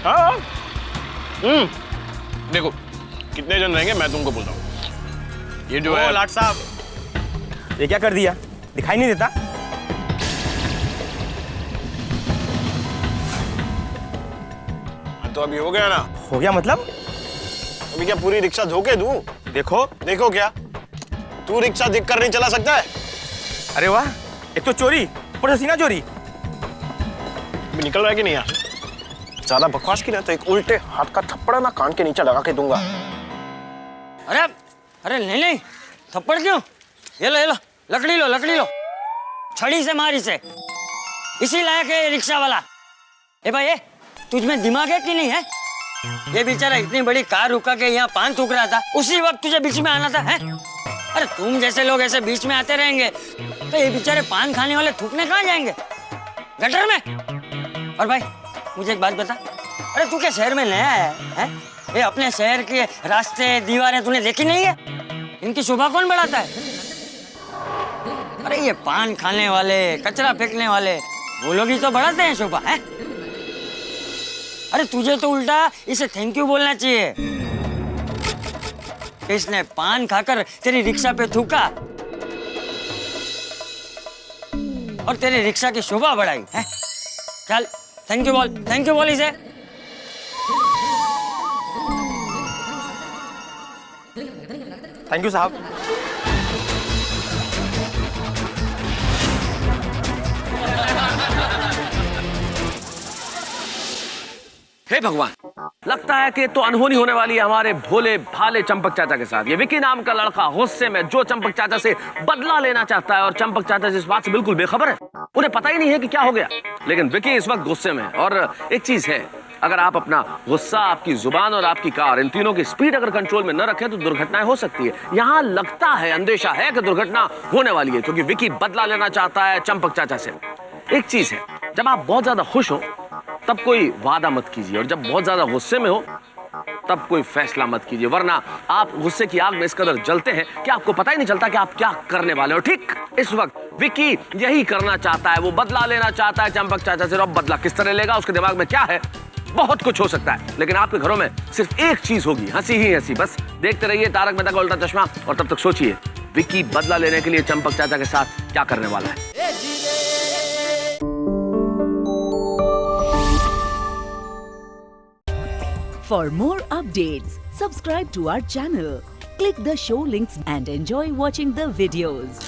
हाँ देखो कितने जन रहेंगे मैं तुमको बोलता हूँ। ये जो है लाट साहब, ये क्या कर दिया, दिखाई नहीं देता? तो अभी हो गया ना। हो गया मतलब? अभी क्या पूरी रिक्शा धोके दूं? देखो देखो क्या, तू रिक्शा देख कर नहीं चला सकता है? अरे वाह, एक तो चोरी, ऊपर से सीना चोरी। अभी निकल रहा है कि नहीं यार? ज्यादा बकवास की ना तो एक उल्टे हाथ का थप्पड़ ना कान के नीचे लगा के दूंगा। अरे अरे नहीं, थप्पड़ क्यों? ये लो लकड़ी लो, लकड़ी लो, छड़ी से मार इसे। इसी लायक है रिक्शा वाला। ए भाई, तुझ में दिमाग है कि नहीं है? ये बेचारा इतनी बड़ी कार रुका के यहाँ पान थूक रहा था, उसी वक्त तुझे बीच में आना था, है? अरे तुम जैसे लोग ऐसे बीच में आते रहेंगे तो ये बेचारे पान खाने वाले थूकने कहाँ जाएंगे? गटर में। और भाई मुझे एक बात बता, अरे तू क्या शहर में नया है? ये अपने शहर के रास्ते दीवारें तूने देखी नहीं है? इनकी शोभा कौन बढ़ाता है? अरे ये पान खाने वाले, कचरा फेंकने वाले, वो लोग ही तो बढ़ाते हैं शोभा, है? अरे तुझे तो उल्टा इसे थैंक यू बोलना चाहिए। इसने पान खाकर तेरी रिक्शा पे थूका और तेरी रिक्शा की शोभा बढ़ाई, है? चल थैंक यू बोल इसे। थैंक यू साहब। हे भगवान, लगता है कि तो अनहोनी होने वाली है हमारे भोले भाले चंपक चाचा के साथ। ये विकी नाम का लड़का गुस्से में जो चंपक चाचा से बदला लेना चाहता है, और चंपक चाचा इस बात से बिल्कुल बेखबर है। उन्हें पता ही नहीं है कि क्या हो गया, लेकिन विकी इस वक्त गुस्से में है। और एक चीज है अगर आप अपना गुस्सा, आपकी जुबान और आपकी कार, इन तीनों की स्पीड अगर कंट्रोल में न रखें तो दुर्घटनाएं हो सकती है। यहाँ लगता है, अंदेशा है कि दुर्घटना होने वाली है, क्योंकि विकी बदला लेना चाहता है चंपक चाचा से। एक चीज है, जब आप बहुत ज्यादा खुश हो तब कोई वादा मत कीजिए, और जब बहुत ज्यादा गुस्से में हो तब कोई फैसला मत कीजिए, वरना आप गुस्से की आग में इस कदर जलते हैं कि आपको पता ही नहीं चलता कि आप क्या करने वाले हो। ठीक इस वक्त विकी यही करना चाहता है, वो बदला लेना चाहता है चंपक चाचा से। अब बदला किस तरह लेगा, उसके दिमाग में क्या है, बहुत कुछ हो सकता है, लेकिन आपके घरों में सिर्फ एक चीज होगी, हंसी ही हंसी। बस देखते रहिए तारक मेहता का उल्टा चश्मा, और तब तक सोचिए विकी बदला लेने के लिए चंपक चाचा के साथ क्या करने वाला है। For more updates, subscribe to our channel, click the show links and enjoy watching the videos.